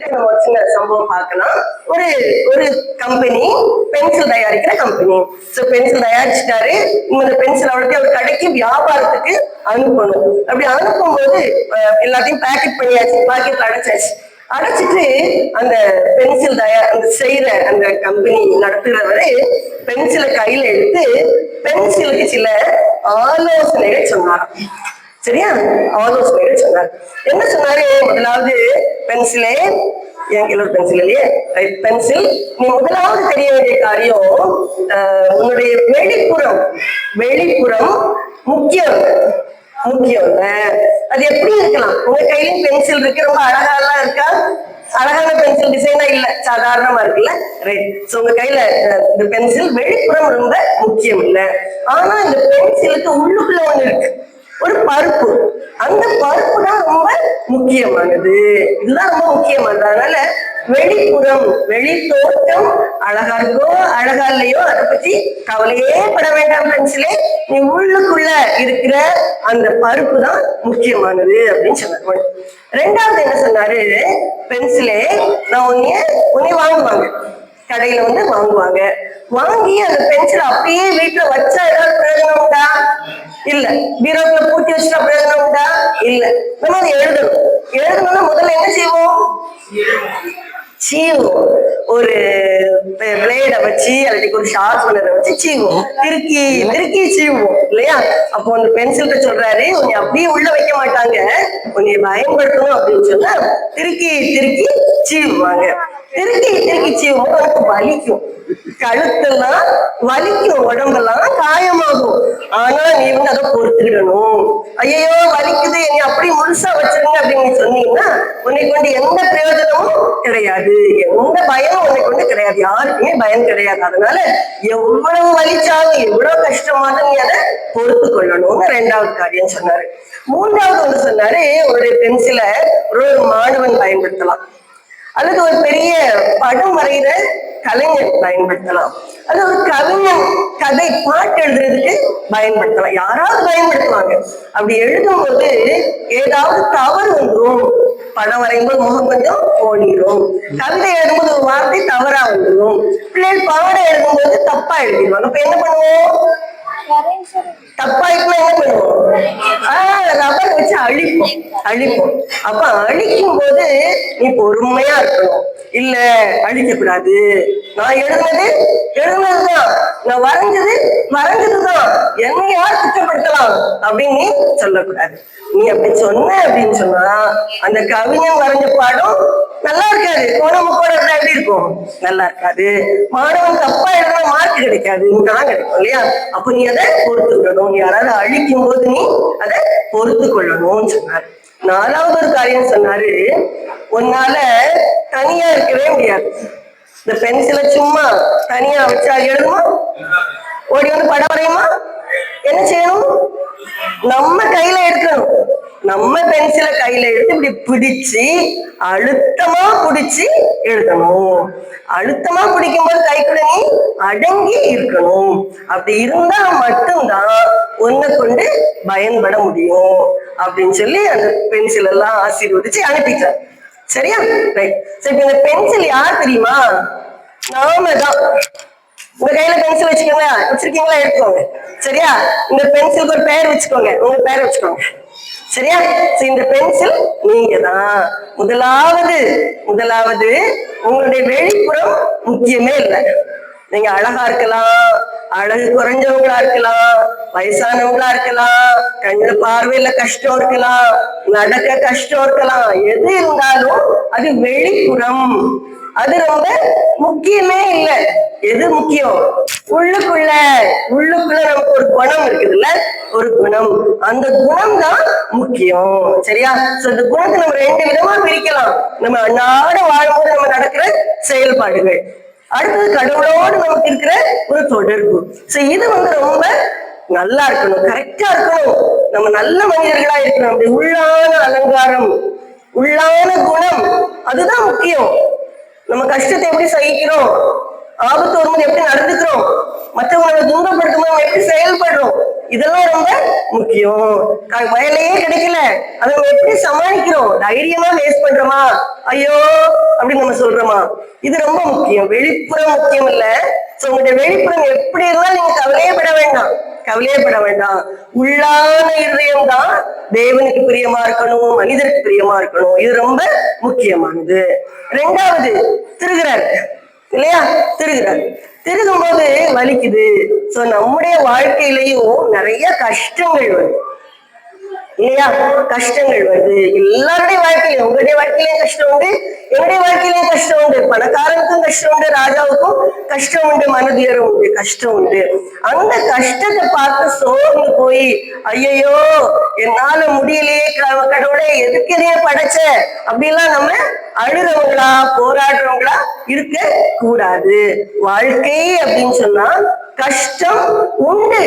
நம்ம சின்ன சம்பவம் பார்க்கலாம். ஒரு ஒரு கம்பெனி பென்சில் தயாரிக்கிற கம்பெனி. சோ பென்சில் தயாரிச்சுட்டாரு. இந்த பென்சில் அவருக்கு அவர் கடைக்கு வியாபாரத்துக்கு அனுப்பணும். அப்படி அனுப்பும்போது எல்லாத்தையும் பேக்கெட் பண்ணியாச்சு, பாக்கெட்ல அடைச்சாச்சு. அடைச்சிட்டு அந்த பென்சில் செய்யற அந்த கம்பெனி நடத்துகிறவரு பென்சிலை கையில எடுத்து பென்சிலுக்கு சில ஆலோசனைகள் சொன்னாராம். சரியா? ஆலோசனைகள் சொன்னார். என்ன சொன்னாரு? முதலாவது பென்சிலே, என் கையில ஒரு பென்சில் இல்லையே, பென்சில், நீ முதலாவது தெரிய வேண்டிய காரியம் உன்னுடைய வெளிப்புறம் முக்கியம் முக்கியம். அது எப்படி இருக்கலாம்? உங்க கையிலும் பென்சில் இருக்கு, ரொம்ப அழகாலாம் இருக்கா? அழகான பென்சில் டிசைனா இல்ல, சாதாரணமா இருக்குல்ல, ரைட். சோ உங்க கையில இந்த பென்சில் வெளிப்புறம் ரொம்ப முக்கியம் இல்ல. ஆனா இந்த பென்சிலுக்கு உள்ளுக்குள்ள ஒண்ணு இருக்கு, ஒரு பருப்பு. அந்த பருப்பு தான் ரொம்ப முக்கியமானது. இதுதான் ரொம்ப முக்கியமானது. அதனால வெளிப்புறம், வெளி தோற்றம் அழகா இருக்கோ அழகா இல்லையோ அதை பத்தி கவலையே பட வேண்டாம் பென்சிலே, நீ உள்ளுக்குள்ள இருக்கிற அந்த பருப்பு தான் முக்கியமானது அப்படின்னு சொன்னார். ரெண்டாவது என்ன சொன்னாரு? பென்சிலே, நான் உன்னை வாங்குவாங்க, கடையில வாங்குவாங்க. வாங்கி அந்த பென்சில் அப்படியே வீட்டுல வச்சா ஏதாவது பிரயோஜனம் உண்டா? இல்ல. பீரோக்குள்ள பூட்டி வச்சுட்டா பிரயோஜனம் உண்டா? இல்ல. நம்ம அதை எழுதணும்னா முதல்ல என்ன செய்வோம்? சீவோம். ஒரு பிளேட வச்சு அல்லது ஒரு ஷார்ப்னரை வச்சு சீவோம், திருக்கி சீவோம் இல்லையா? அப்போ அந்த பென்சில்கிட்ட சொல்றாரு, உன்னை அப்படியே உள்ள வைக்க மாட்டாங்க, உன்னை பயன்படுத்தணும் அப்படின்னு சொன்னா திருக்கி சீவுவாங்க. திருக்கி சீவும் உனக்கு வலிக்கும், கழுத்தெல்லாம் வலிக்கும், உடம்பெல்லாம் காயமாகும். ஆனா நீ அதை பொறுத்துக்கிடணும். ஐயோ வலிக்குது, நீ அப்படி முழுசா வச்சிருங்க அப்படின்னு சொன்னீங்கன்னா உன்னை கொண்டு எந்த பிரயோஜனமும் கிடையாது, எந்த பயமும் உன்னை கொண்டு கிடையாது, யாருக்குமே பயம் கிடையாது. அதனால எவ்வளவு வலிச்சாலும் எவ்வளவு கஷ்டமாலும் நீ அதை பொறுத்து கொள்ளணும்னு ரெண்டாவது காரியம் சொன்னாரு. மூன்றாவது ஒன்று சொன்னாரு, உன்னுடைய பென்சிலை ஒரு மாணவன் பயன்படுத்தலாம், அல்லது ஒரு பெரிய படம் வரைகிற கலைஞர் பயன்படுத்தலாம், அது ஒரு கவிஞன் கதை பாட்டு எழுதுறதுக்கு பயன்படுத்தலாம், யாராவது பயன்படுத்துவாங்க. அப்படி எழுதும்போது ஏதாவது தவறு வந்துடும், படம் வரையும்போது முகம் கொஞ்சம் ஓடிடும், கவிதை எழுதும்போது ஒரு வார்த்தை தவறா வந்துடும், பிள்ளைகள் பாடம் எழுதும்போது தப்பா எழுதிடுவாங்க. அப்ப என்ன பண்ணுவோம்? தப்பாயிட்டுனா என்ன பண்ணுவோம்? ரப்பர் வச்சு அழிப்போம். அப்ப அழிக்கும் போது நீ பொறுமையா இருக்கணும். இல்ல அழிக்க கூடாது, நான் எழுதுனதுதான், நான் வரைஞ்சதுதான், என்ன யார் குற்றப்படுத்தலாம் அப்படின்னு நீ சொல்லக்கூடாது. நீ அப்படி சொன்ன அப்படின்னு சொன்னா அந்த கவிஞன் வரைஞ்ச பாடம் நல்லா இருக்காது, கோணமுக்கோட எப்படி இருக்கும்? நல்லா இருக்காது. மாணவன் தப்பா எழுதுனா மார்க் கிடைக்காது, தான் கிடைக்கும் இல்லையா? அப்ப நீ அதை பொறுத்து கொள்ளணும். நீ யாராவது அழிக்கும் போது நீ அதை பொறுத்து கொள்ளணும்னு சொன்னாரு. நாலாவது ஒரு காரியம் சொன்னாரு, உன்னால தனியா இருக்கவே முடியாது. இந்த பென்சிலை சும்மா தனியா வச்சா எழுதுமா? ஓடி படம் வரையுமா? என்ன செய்யணும்? நம்ம கையில எடுக்கணும். நம்ம பென்சிலை கையில எடுத்து இப்படி பிடிச்சு அழுத்தமா பிடிச்சு எழுதணும். அழுத்தமா பிடிக்கும் போது கைக்குள்ள நீ அடங்கி இருக்கணும். அப்படி இருந்தா மட்டும்தான் உன்னை கொண்டு பயன்பட முடியும் அப்படின்னு சொல்லி அந்த பென்சில் எல்லாம் ஆசீர்வதிச்சு அனுப்பிட்டார். சரியா? ரைட். சரி, இந்த பென்சில் யார் தெரியுமா? நாம தான். உங்க கையில பென்சில் வச்சிருக்கீங்களா? எடுத்துக்கோங்க. சரியா? இந்த பென்சிலுக்கு ஒரு பெயர் வச்சுக்கோங்க, உங்க பெயர் வச்சுக்கோங்க. சரியா? இந்த பென்சில் நீங்க தான். முதலாவது உங்களுடைய வெளிப்புறம் முக்கியமே இல்லை. நீங்க அழகா இருக்கலாம், அழகு குறைஞ்சவங்களா இருக்கலாம், வயசானவங்களா இருக்கலாம், கண்ணு பார்வையில கஷ்டம் இருக்கலாம், நடக்க கஷ்டம் இருக்கலாம், எது இருந்தாலும் அது வெளிப்புறம், அது ரொம்ப முக்கியமே இல்லை. எது முக்கியம்? உள்ளுக்குள்ள நமக்கு ஒரு குணம் இருக்குதுல்ல, ஒரு குணம், அந்த குணம் தான் முக்கியம். சரியா? இந்த குணத்தை நம்ம ரெண்டு விதமா பிரிக்கலாம். நம்ம அன்னாட வாழும்போது நம்ம நடக்கிற செயல்பாடுகள், அடுத்தது கடவுளோடு நமக்கு இருக்கிற ஒரு தொடர்பு. இது ரொம்ப நல்லா இருக்கணும், கரெக்டா இருக்கணும், நம்ம நல்ல மனிதர்களா இருக்கணும். அப்படி உள்ளான அலங்காரம், உள்ளான குணம், அதுதான் முக்கியம். நம்ம கஷ்டத்தை எப்படி சகிக்கிறோம், ஆபத்து வரும்போது எப்படி நடந்துக்கிறோம், மற்றவங்களை துன்பப்படுத்தும் போது எப்படி செயல்படுறோம், இதெல்லாம் ரொம்ப முக்கியம். வேலையே கிடைக்கல, அதை நம்ம எப்படி சமாளிக்கிறோம், தைரியமா ஃபேஸ் பண்றோமா, ஐயோ அப்படின்னு நம்ம சொல்றோமா, இது ரொம்ப முக்கியம். வெளிப்புறம் முக்கியம் இல்ல. சோ உங்களுடைய வெளிப்புறம் எப்படி இருந்தாலும் நீங்க கவலையப்பட வேண்டாம், கவலையப்பட வேண்டாம். உள்ளான இருதயம் தான் தேவனுக்கு பிரியமா இருக்கணும், மனிதருக்கு பிரியமா இருக்கணும். இது ரொம்ப முக்கியமானது. ரெண்டாவது, திருகிறார் இல்லையா, திருகிறார். திருகும் போது வலிக்குது. சோ நம்முடைய வாழ்க்கையிலையும் நிறைய கஷ்டங்கள் வருது இல்லையா, கஷ்டங்கள் வருது. எல்லாருடைய வாழ்க்கையிலும், உங்களுடைய வாழ்க்கையிலையும் கஷ்டம் உண்டு, என்னுடைய வாழ்க்கையிலையும் கஷ்டம் உண்டு, பணக்காரனுக்கும் கஷ்டம் உண்டு, ராஜாவுக்கும் கஷ்டம் உண்டு, மனதியரும் உண்டு, கஷ்டம் உண்டு. அந்த கஷ்டத்தை பார்த்து சோர்ந்து போய் ஐயோ என்னால முடியலையே கடவுளே எதுக்கு எதையே படைச்ச அப்படிலாம் நம்ம அழுறவங்களா போராடுறவங்களா இருக்க கூடாது. வாழ்க்கை அப்படின்னு சொன்னா கஷ்டம் உண்டு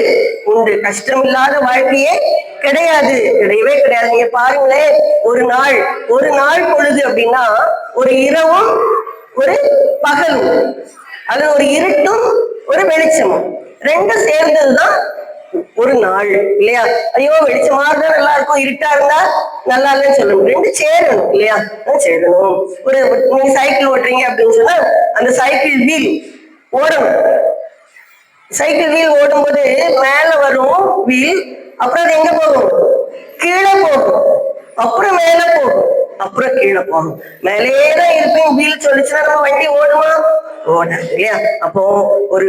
உண்டு, கஷ்டம் இல்லாத வாழ்க்கையே கிடையாது, கிடையவே கிடையாது. நீங்க பாருங்களேன், ஒரு நாள் பொழுது அப்படின்னா ஒரு இரவும் ஒரு பகலும், அது ஒரு இருட்டும் ஒரு வெளிச்சமும் ரெண்டும் சேர்ந்ததுதான் ஒரு நாள் இல்லையா. ஐயோ வெளிச்சமா இருந்தா நல்லா இருக்கும், இருட்டா இருந்தா நல்லா இல்லைன்னு சொல்லணும், ரெண்டு சேரணும் இல்லையா, சேரணும். நீங்க சைக்கிள் ஓட்டுறீங்க அப்படின்னு சொன்னா அந்த சைக்கிள் வீல் ஓடணும். சைக்கிள் வீல் ஓடும் போது மேல வரும் வீல், அப்புறம் அது எங்க போகும், கீழே போகும், அப்புறம் மேல போகும், அப்புறம் கீழே போகும். மேலேதான் இருப்பேன் வீல் சொல்லிச்சுன்னா நம்ம வண்டி ஓடுமா, ஓடாது இல்லையா. அப்போ ஒரு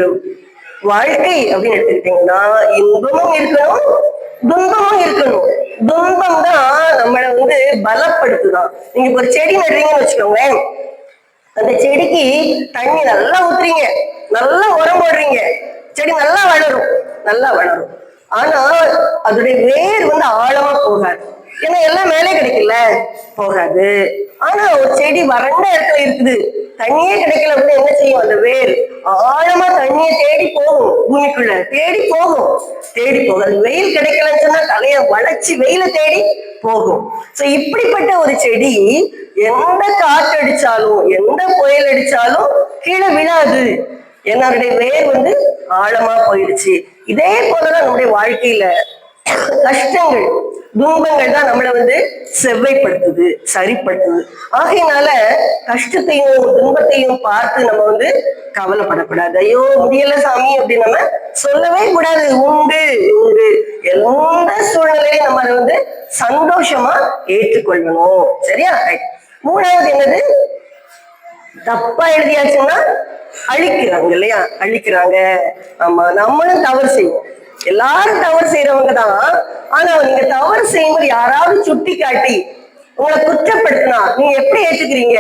வாழ்க்கை அப்படின்னு எடுத்துக்கிட்டீங்கன்னா இன்பமும் இருக்கணும், துன்பமும் இருக்கணும். துன்பம் தான் நம்மளை பலப்படுத்துதான். நீங்க ஒரு செடி நடுறீங்கன்னு வச்சுக்கோங்களேன், அந்த செடிக்கு தண்ணி நல்லா ஊத்துறீங்க, நல்லா உரம் போடுறீங்க, செடி நல்லா வளரும், நல்லா வளரும். ஆனா அதோடைய வேர் ஆழமா போகாது, ஏன்னா எல்லாம் மேலே கிடைக்கல, போகாது. ஆனா ஒரு செடி வறண்ட இடத்துல இருக்குது, தண்ணியே கிடைக்கல அப்படின்னு என்ன செய்யும், அந்த வேர் ஆழமா தண்ணியை தேடி போகும், பூமிக்குள்ள தேடி போகும், தேடி போகும். அது வெயில் கிடைக்கலன்னு சொன்னா தலைய வளைச்சு வெயில தேடி போகும். சோ இப்படிப்பட்ட ஒரு செடி எந்த காற்று அடிச்சாலும் எந்த புயல் அடிச்சாலும் கீழே விழாது, ஏன்னா அதனுடைய வேர் ஆழமா போயிடுச்சு. இதே போலதான் நம்முடைய வாழ்க்கையில கஷ்டங்கள் துன்பங்கள் தான் நம்மளை செவ்வைப்படுத்துது, சரிப்படுத்துது. ஆகையினால கஷ்டத்தையும் துன்பத்தையும் பார்த்து நம்ம கவலைப்படக்கூடாது. ஐயோ முடியல சாமி அப்படின்னு நம்ம சொல்லவே கூடாது. உண்டு உண்டு, எந்த சூழ்நிலையும் நம்ம அதை சந்தோஷமா ஏற்றுக்கொள்ளணும். சரியா? மூணாவது என்னது, தப்பா எழுதியாச்சுன்னா அழிக்கிறாங்க இல்லையா, அழிக்கிறாங்க. ஆமா, நம்மளும் தவறு செய்வோம், எல்லாரும் தவறு செய்யறவங்க தான். ஆனா நீங்க தவறு செய்யும்போது யாராவது சுட்டி காட்டி உங்களை குற்றப்படுத்தினா நீங்க எப்படி ஏற்றுக்கிறீங்க?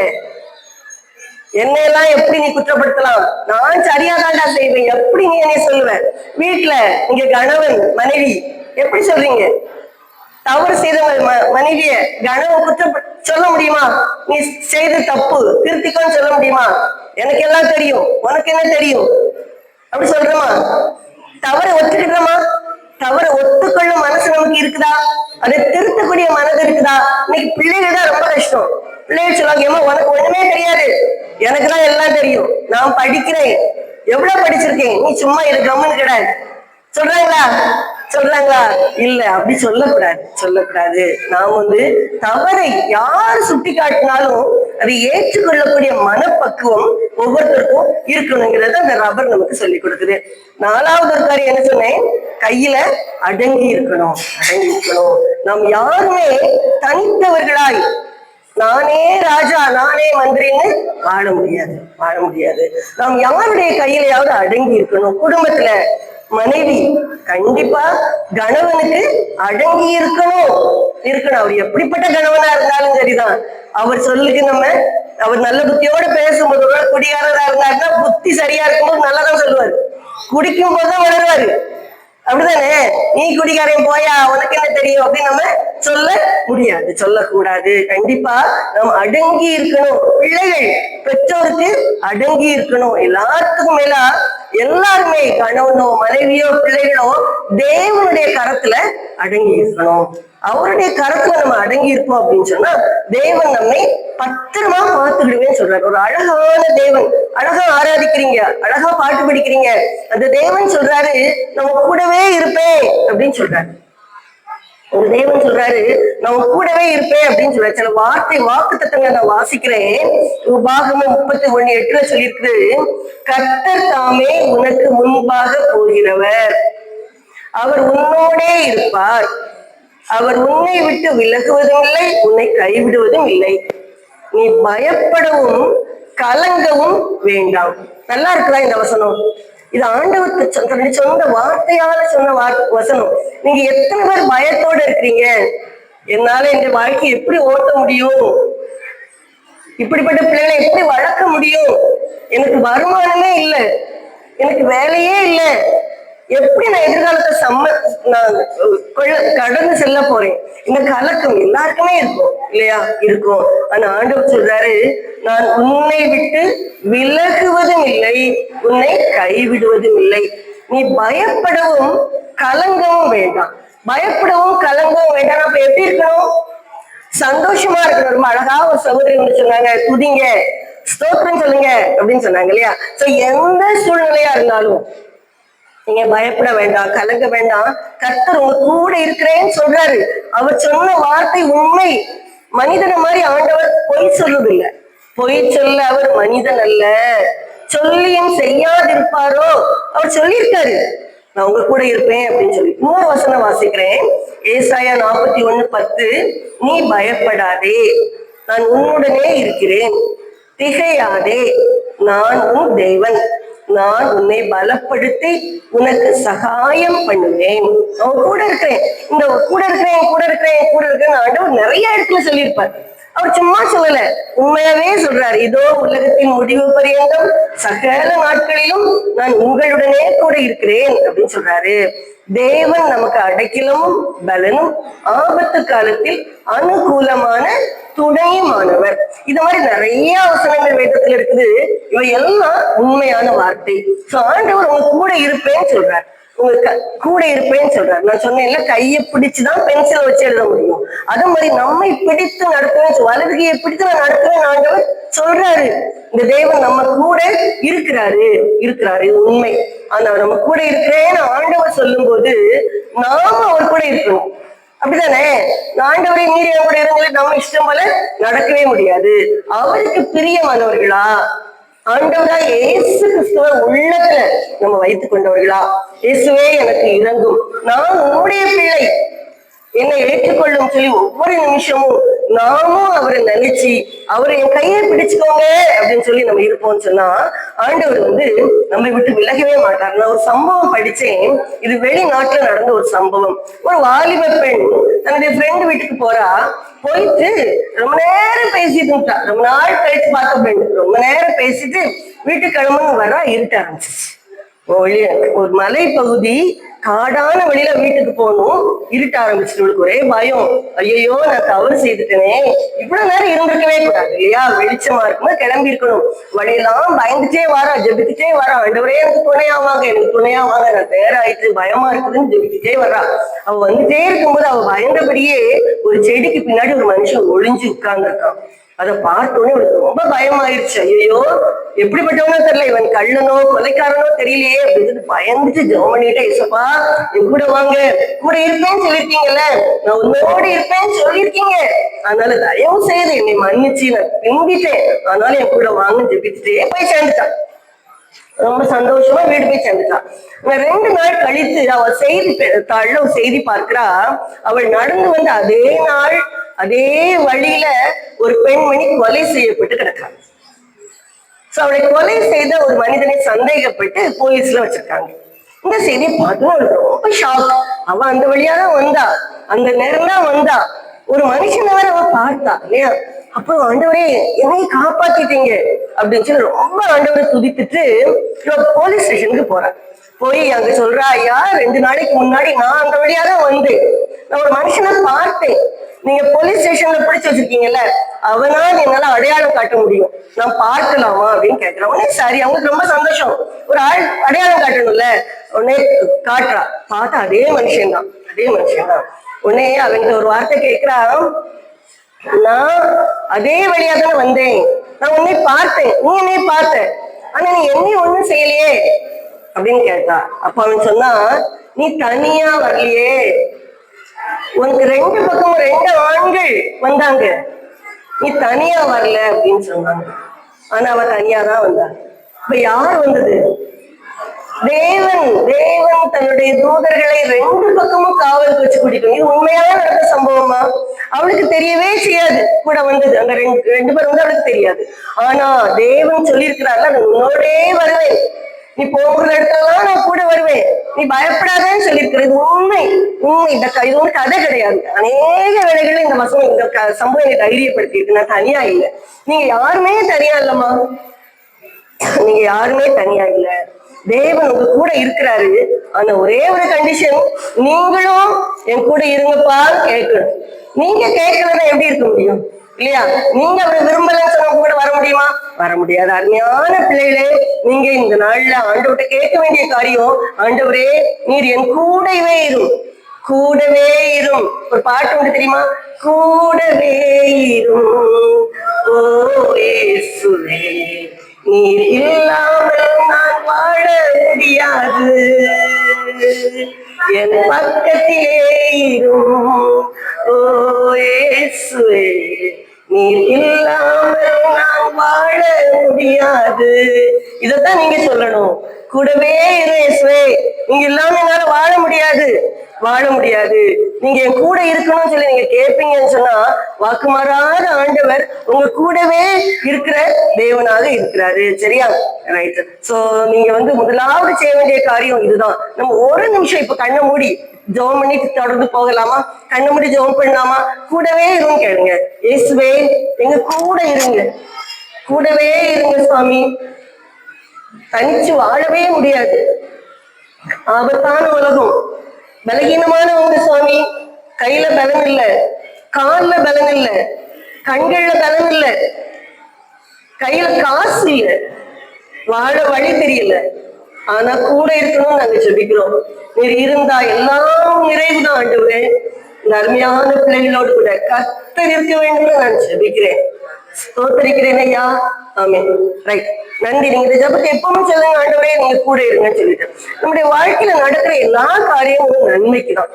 என்னையெல்லாம் எப்படி நீ குற்றப்படுத்தலாம், நான் சரியாதான்டா செய்வேன், எப்படி நீ என்னைய சொல்லுவேன்? வீட்டுல நீங்க கணவன் மனைவி எப்படி சொல்றீங்க? தவறு செய்த மனைவிய கணவன் சொல்ல முடியுமா? நீ செய்த தப்பு திருத்திக்கோன்னு சொல்ல முடியுமா? எனக்கு எல்லாம் தெரியும், உனக்கு என்ன தெரியும் அப்படி சொல்றோமா? தவறை ஒத்துக்கிட்டோமா? தவறை ஒத்துக்கொள்ளும் மனசு நமக்கு இருக்குதா? அதை திருத்தக்கூடிய மனது இருக்குதா? இன்னைக்கு பிள்ளைகள் தான் ரொம்ப கஷ்டம். பிள்ளைகள் சொல்லுவாங்க, ஏமா உனக்கு ஒண்ணுமே தெரியாது, எனக்குதான் எல்லாம் தெரியும், நான் படிக்கிறேன், எவ்வளவு படிச்சிருக்கேன், நீ சும்மா இருக்கணும்னு கிடையாது சொல்றாங்களா? சொல்றாங்களா? இல்ல, அப்படி சொல்லக்கூடாது, சொல்லக்கூடாது. நாம் தவறை யார் சுட்டி காட்டினாலும் அதை ஏற்றுக்கொள்ளக்கூடிய மனப்பக்குவம் ஒவ்வொருத்தருக்கும் இருக்கணுங்கிறத அந்த ரப்பர் நமக்கு சொல்லி கொடுக்குது. நாலாவது ஒரு காரியம் என்ன சொன்னேன், கையில அடங்கி இருக்கணும், அடங்கி இருக்கணும். நாம் யாருமே தனித்தவர்களாய் நானே ராஜா நானே மந்திரின்னு வாழ முடியாது, வாழ முடியாது. நாம் யாருடைய கையிலையாவது அடங்கி இருக்கணும். குடும்பத்துல மனைவி கண்டிப்பா கணவனுக்கு அடங்கி இருக்கணும், இருக்கணும். அவர் எப்படிப்பட்ட கணவனா இருந்தாலும் சரிதான், அவர் சொல்லுக்கு அவர் நல்ல புத்தியோட பேசும்போது, குடிகாரரா இருந்தாருன்னா புத்தி சரியா இருக்கும்போது நல்லாதான் சொல்லுவாரு, குடிக்கும் போதுதான் வளருவாரு. அப்படிதானே? நீ குடிகாரையும் போயா உனக்கு என்ன தெரியும் அப்படின்னு நம்ம சொல்ல முடியாது, சொல்லக்கூடாது. கண்டிப்பா நம்ம அடங்கி இருக்கணும். பிள்ளைகள் பெற்றோருக்கு அடங்கி இருக்கணும். எல்லாத்துக்கும் மேல எல்லாருமே கணவனோ மனைவியோ பிள்ளைகளோ தேவனுடைய கரத்துல அடங்கி இருக்கணும். அவருடைய கரத்துல நம்ம அடங்கி இருக்கோம் அப்படின்னு சொன்னா தேவன் நம்மை பத்திரமா பார்த்துக்கிடுவேன்னு சொல்றாரு. ஒரு அழகான தேவன், அழகா ஆராதிக்கிறீங்க, அழகா பாட்டு படிக்கிறீங்க. அந்த தேவன் சொல்றாரு நான் கூடவே இருப்பேன் அப்படின்னு சொல்றாரு. ஒரு தேவன் சொல்றாரு நான் கூடவே இருப்பேன் அப்படின்னு சொல்ற சில வாக்கு தத்தங்களை நான் வாசிக்கிறேன். உபாகமம் 31:8 சொல்லியிருக்கு, கர்த்தர் தாமே உனக்கு முன்பாக போகிறவர், அவர் உன்னோடே இருப்பார், அவர் உன்னை விட்டு விலகுவதும் இல்லை, உன்னை கைவிடுவதும் இல்லை, நீ பயப்படவும் கலங்கவும் வேண்டாம். நல்லா இருக்குதா இந்த வசனம்? இது ஆண்டவர் சொந்த வார்த்தையால சொன்ன வசனம். நீங்க எத்தனை பேர் பயத்தோட இருக்கிறீங்க? என்னால இந்த வாழ்க்கையை எப்படி ஓட்ட முடியும், இப்படிப்பட்ட பிள்ளைகளை எப்படி வளர்க்க முடியும், எனக்கு வருமானமே இல்லை, எனக்கு வேலையே இல்லை, எப்படி நான் எதிர்காலத்தை கடந்து செல்ல போறேன்? இந்த கலக்கம் எல்லாருக்குமே இருக்கும் இல்லையா? இருக்கும். ஆனா ஆண்டவர் சொல்றாரு நான் உன்னை விட்டு விலகுவதும் இல்லை, உன்னை கைவிடுவதும் இல்லை, நீ பயப்படவும் கலங்கவும் வேண்டாம். பயப்படவும் கலங்கவும் வேண்டாம். அப்ப எப்படி இருக்கணும்? சந்தோஷமா இருக்கணும். ரொம்ப அழகா ஒரு சகோதரி சொன்னாங்க, துதிங்க, ஸ்தோத்திரம் சொல்லுங்க அப்படின்னு சொன்னாங்க இல்லையா? சோ எந்த சூழ்நிலையா இருந்தாலும் நீங்க பயப்பட வேண்டாம், கலங்க வேண்டாம். கர்த்தர் உங்க கூட இருக்கிறேன்னு சொல்றாரு. அவர் சொன்ன வார்த்தை உண்மை. மனிதனை மாதிரி ஆண்டவர் பொய் சொல்றது இல்ல. பொய் சொல்ல அவர் மனிதன் அல்ல. சொல்லியும் செய்யாதிருப்பாரோ? அவர் சொல்லியிருக்காரு நான் உங்க கூட இருப்பேன் அப்படின்னு சொல்லி. இன்னொரு வசனம் வாசிக்கிறேன், ஏசாயா 41:10, நீ பயப்படாதே, நான் உன்னுடனே இருக்கிறேன், திகையாதே, நான் உன் தேவன், நான் உன்னை பலப்படுத்தி உனக்கு சகாயம் பண்ணுவேன். அவன் கூட இருக்கிறேன், இந்த கூட இருக்கிறேன் கூட இருக்கிறேன் கூட இருக்கிறேன் ஆண்டவர் நிறைய இடத்துல சொல்லியிருப்பார். அவர் சும்மா சொல்லல, உண்மையாவே சொல்றாரு. இதோ உலகத்தின் முடிவு பரியந்தம் சகல நாட்களிலும் நான் உங்களுடனே கூட இருக்கிறேன் அப்படின்னு சொல்றாரு. தேவன் நமக்கு அடைக்கலமும் பலனும் ஆபத்து காலத்தில் அனுகூலமான துணையுமானவர். இது மாதிரி நிறைய வசனங்கள் வேதத்துல இருக்குது. இவை எல்லாம் உண்மையான வார்த்தை. ஆண்டவர் உங்க கூட இருப்பேன்னு சொல்றார், உங்க கூட இருப்பேன்னு சொல்றாரு. நான் சொன்னேன்ல, கையை பிடிச்சுதான் பென்சிலை வச்சு எழுத முடியும். அதே மாதிரி நம்மை பிடித்து நடத்துவேன், வலது கையை பிடித்து நான் நடத்துவேன் ஆண்டவர் சொல்றாரு. இந்த தேவன் நம்ம கூட இருக்கிறாரு உண்மை. ஆனா நம்ம கூட இருக்கிறேன்னு ஆண்டவர் சொல்லும் போது நாம அவர் கூட இருக்கணும். அப்படித்தானே? ஆண்டவரை மீறி கூட இருந்தது நம்ம இஷ்டம் போல நடக்கவே முடியாது. அவருக்கு பிரியமானவர்களா, ஆண்டவரா இயேசு கிறிஸ்துவ உள்ளத்துல நம்ம வைத்துக் கொண்டவர்களா, இயேசுவே எனக்கு இறங்கும், நான் உன்னுடைய பிள்ளை, என்னை ஏற்றுக்கொள்ளும் சொல்லி ஒவ்வொரு நிமிஷமும் நாமும் அவரை நினைச்சு அவரை என் கையை பிடிச்சுக்கோங்க அப்படின்னு சொல்லி நம்ம இருப்போம்னு சொன்னா ஆண்டவர் நம்மை விட்டு விலகவே மாட்டார். நான் ஒரு சம்பவம் படிச்சேன், இது வெளிநாட்டுல நடந்த ஒரு சம்பவம். ஒரு வாலிப பெண் தன்னுடைய ஃப்ரெண்டு வீட்டுக்கு போறா, போயிட்டு ரொம்ப நேரம் பேசிட்டு இருந்தா. ரொம்ப நாள் கழிச்சு பார்த்த ஃப்ரெண்டு ரொம்ப நேரம் பேசிட்டு வீட்டுக்கு கிளம்புன்னு வர இருட்ட ஆரம்பிச்சிச்சு. ஒரு மலை பகுதி, காடான வழியில வீட்டுக்கு போகணும், இருட்ட ஆரம்பிச்சுட்டு ஒரே பயம். ஐயோ நான் தவறு செய்துட்டேனே, இவ்வளவு நேரம் இருந்திருக்கவே கூடாது இல்லையா? வெளிச்சமா இருக்கும்போது கிளம்பி இருக்கணும். வழியெல்லாம் பயந்துட்டே வாரா, ஜெபிச்சுட்டே வரா, ஆண்டவரே எனக்கு துணையாவாங்க, எனக்கு துணையாவாங்க, நான் நேரம் ஆயிடுச்சு, பயமா இருக்குதுன்னு ஜெபிச்சுட்டே வர்றா. அவ வந்துட்டே இருக்கும்போது அவ பயந்தபடியே ஒரு செடிக்கு பின்னாடி ஒரு மனுஷன் ஒளிஞ்சு உட்கார்ந்துருக்கான். அதை பார்த்தோன்னே அவளுக்கு ரொம்ப பயமாயிருச்சு. ஐயோ எப்படிப்பட்டவனோ தெரியல, இவன் கள்ளனோ கொலைக்காரனோ தெரியலையே அப்படின்னு பயந்துட்டு ஜெபம் பண்ணிட்டே, இசப்பா என் கூட வாங்க, கூட இருப்பேன்னு சொல்லியிருக்கீங்கல்ல, நான் உன்னோட இருப்பேன்னு சொல்லியிருக்கீங்க, அதனால தயவு செய்து என்னை மன்னிச்சு, நான் பிந்திட்டேன், அதனால என் கூட வாங்கன்னு ஜெபிச்சுட்டே போய் சேர்ந்துட்டான். ரொம்ப சந்தோஷமா வீடு போய் சேர்ந்துட்டான். 2 நாள் கழித்து அவ செய்தித்தாள்ல செய்தி பார்க்கிறா, அவள் நடந்து வந்து அதே நாள் அதே வழியில ஒரு பெண்மணி கொலை செய்யப்பட்டு கிடக்கிறாங்க. அவளை கொலை செய்த ஒரு மனிதனை சந்தேகப்பட்டு போலீஸ்ல வச்சிருக்காங்க. இந்த செய்தியை பார்த்து ரொம்ப ஷாக். அவ அந்த வழியாதான் வந்தா, அந்த நேரம் தான் வந்தா. ஒரு மனுஷனை வேற அவ பார்த்தா இல்லையா? அப்போ ஆண்டவரே என்னை காப்பாத்திட்டீங்க அப்படின்னு சொல்லி ரொம்ப ஆண்டவரை துதித்துட்டு போலீஸ் ஸ்டேஷனுக்கு போறா. போய் அங்க சொல்றா, ஐயா 2 நாளைக்கு முன்னாடி நான் அந்த வழியாதான் வந்தேன், நான் ஒரு மனுஷனை பார்த்தேன், நீங்க போலீஸ் ஸ்டேஷன்ல பிடிச்சு வச்சிருக்கீங்கல்ல, அவனா என்னால அடையாளம் காட்ட முடியும், நான் பார்க்கலாமா அப்படின்னு கேட்கிறேன். உடனே சரி, அவங்களுக்கு ரொம்ப சந்தோஷம், ஒரு ஆள் அடையாளம் காட்டணும்ல. உடனே காட்டுறா, பார்த்தா அதே மனுஷன்தான். உடனே அவங்க ஒரு வார்த்தை கேட்கிறான், நான் அதே வழியா தானே வந்தேன், நான் உன்னை பார்த்தேன், நீ என்னை பார்த்த, ஆனா நீ என்னையும் ஒண்ணும் செய்யலையே அப்படின்னு கேட்டா. அப்ப அவன் சொன்னா, நீ தனியா வரலையே, உனக்கு ரெண்டு பக்கமும் ரெண்டு ஆண்கள் வந்தாங்க, நீ தனியா வரல அப்படின்னு சொன்னாங்க. ஆனா அவ தனியா தான் வந்தா. இப்ப யார் வந்தது? தேவன். தேவன் தன்னுடைய தூதர்களை ரெண்டு பக்கமும் காவலுக்கு வச்சு கூட்டிட்டு. இது உண்மையான நடந்த சம்பவமா? அவளுக்கு தெரியவே செய்யாது கூட வந்தது. அங்க ரெண்டு பேர் வந்து அவளுக்கு தெரியாது. ஆனா தேவன் சொல்லியிருக்கிறார்கள், நான் உன்னோடே வருவேன், நீ போகிற இடத்துலதான் நான் கூட வருவேன், நீ பயப்படாதேன்னு சொல்லியிருக்கிறது உண்மை. உண்மை. இது ஒரு கதை கிடையாது. அநேக வேலைகள் இந்த வசனம், இந்த சம்பவம் எனக்கு தைரியப்படுத்தி இருக்கு. நான் தனியா இல்லை, நீங்க யாருமே தனியா இல்லம்மா, நீங்க யாருமே தனியா இல்ல, தேவன் உங்க கூட இருக்கிறாரு. ஆனா ஒரே ஒரு கண்டிஷன், நீங்களும் என் கூட இருங்கப்பா கேட்கணும். நீங்க கேட்கலன்னா எப்படி இருக்க முடியும் இல்லையா? நீங்க அவரை விரும்பலன்னு சொன்ன கூட வர முடியுமா? வர முடியாது. அருமையான பிள்ளைகளே, நீங்க இந்த நாள்ல ஆண்டவர்கிட்ட கேட்க வேண்டிய காரியம், ஆண்டவரே நீர் என் கூடவே இரும், கூடவே இரும். ஒரு பாட்டு உண்டு தெரியுமா? கூடவே இரும் ஓ இயேசுவே, நீர் இல்லாமல் நான் வாழ முடியாது, என் பக்கத்திலே இரும் ஓ இயேசுவே, நீர் இல்லாமல் நான் வாழ முடியாது. இதத்தான் நீங்க சொல்லணும். கூடவே இரு இயேசுவே, நீங்க இல்லாம என்னால வாழ முடியாது, வாழ முடியாது, நீங்க என் கூட இருக்கணும்னு சொல்லி நீங்க கேட்பீங்கன்னு சொன்னா, வாக்கு மாறாத ஆண்டவர் உங்க கூடவே இருக்கிற தேவனாக இருக்கிறாரு. சரியா? ரைட். சோ நீங்க வந்து முதலாவது செய்ய வேண்டிய காரியம் இதுதான். நம்ம ஒரு நிமிஷம் இப்ப கண்ணை மூடி ஜெபம் பண்ணி தொடர்ந்து போகலாமா? கண்ணை மூடி ஜெபம் பண்ணலாமா? கூடவே இருங்க கேளுங்க. இயேசுவே எங்க கூட இருங்க, கூடவே இருங்க சுவாமி. தனிச்சு வாழவே முடியாது, ஆபத்தான உலகம், பலகீனமானவங்க சுவாமி. கையில பலம் இல்ல, கால்ல பலம் இல்ல, கண்கள்ல பலம் இல்ல, கையில காசு இல்ல, வாழ வழி தெரியல. ஆனா கூட இருக்கணும்னு நாங்க ஜெபிக்கிறோம். நீர் இருந்தா எல்லாம் நிறைவுதான் ஆண்டவரே. இந்த அருமையான பிள்ளைகளோடு கூட கர்த்தர் இருக்க வேண்டும் நான் ஜெபிக்கிறேன், ஸ்தோத்திரிக்கிறேன் ஐயா. ஆமே. ரைட். நன்றி. நீங்க இந்த ஜபத்தை எப்பவும் சொல்லுங்க, ஆண்டவரே நீங்க கூட இருங்கன்னு சொல்லிட்டு. நம்முடைய வாழ்க்கையில நடக்கிற எல்லா காரியமும் நன்மைக்குதான்,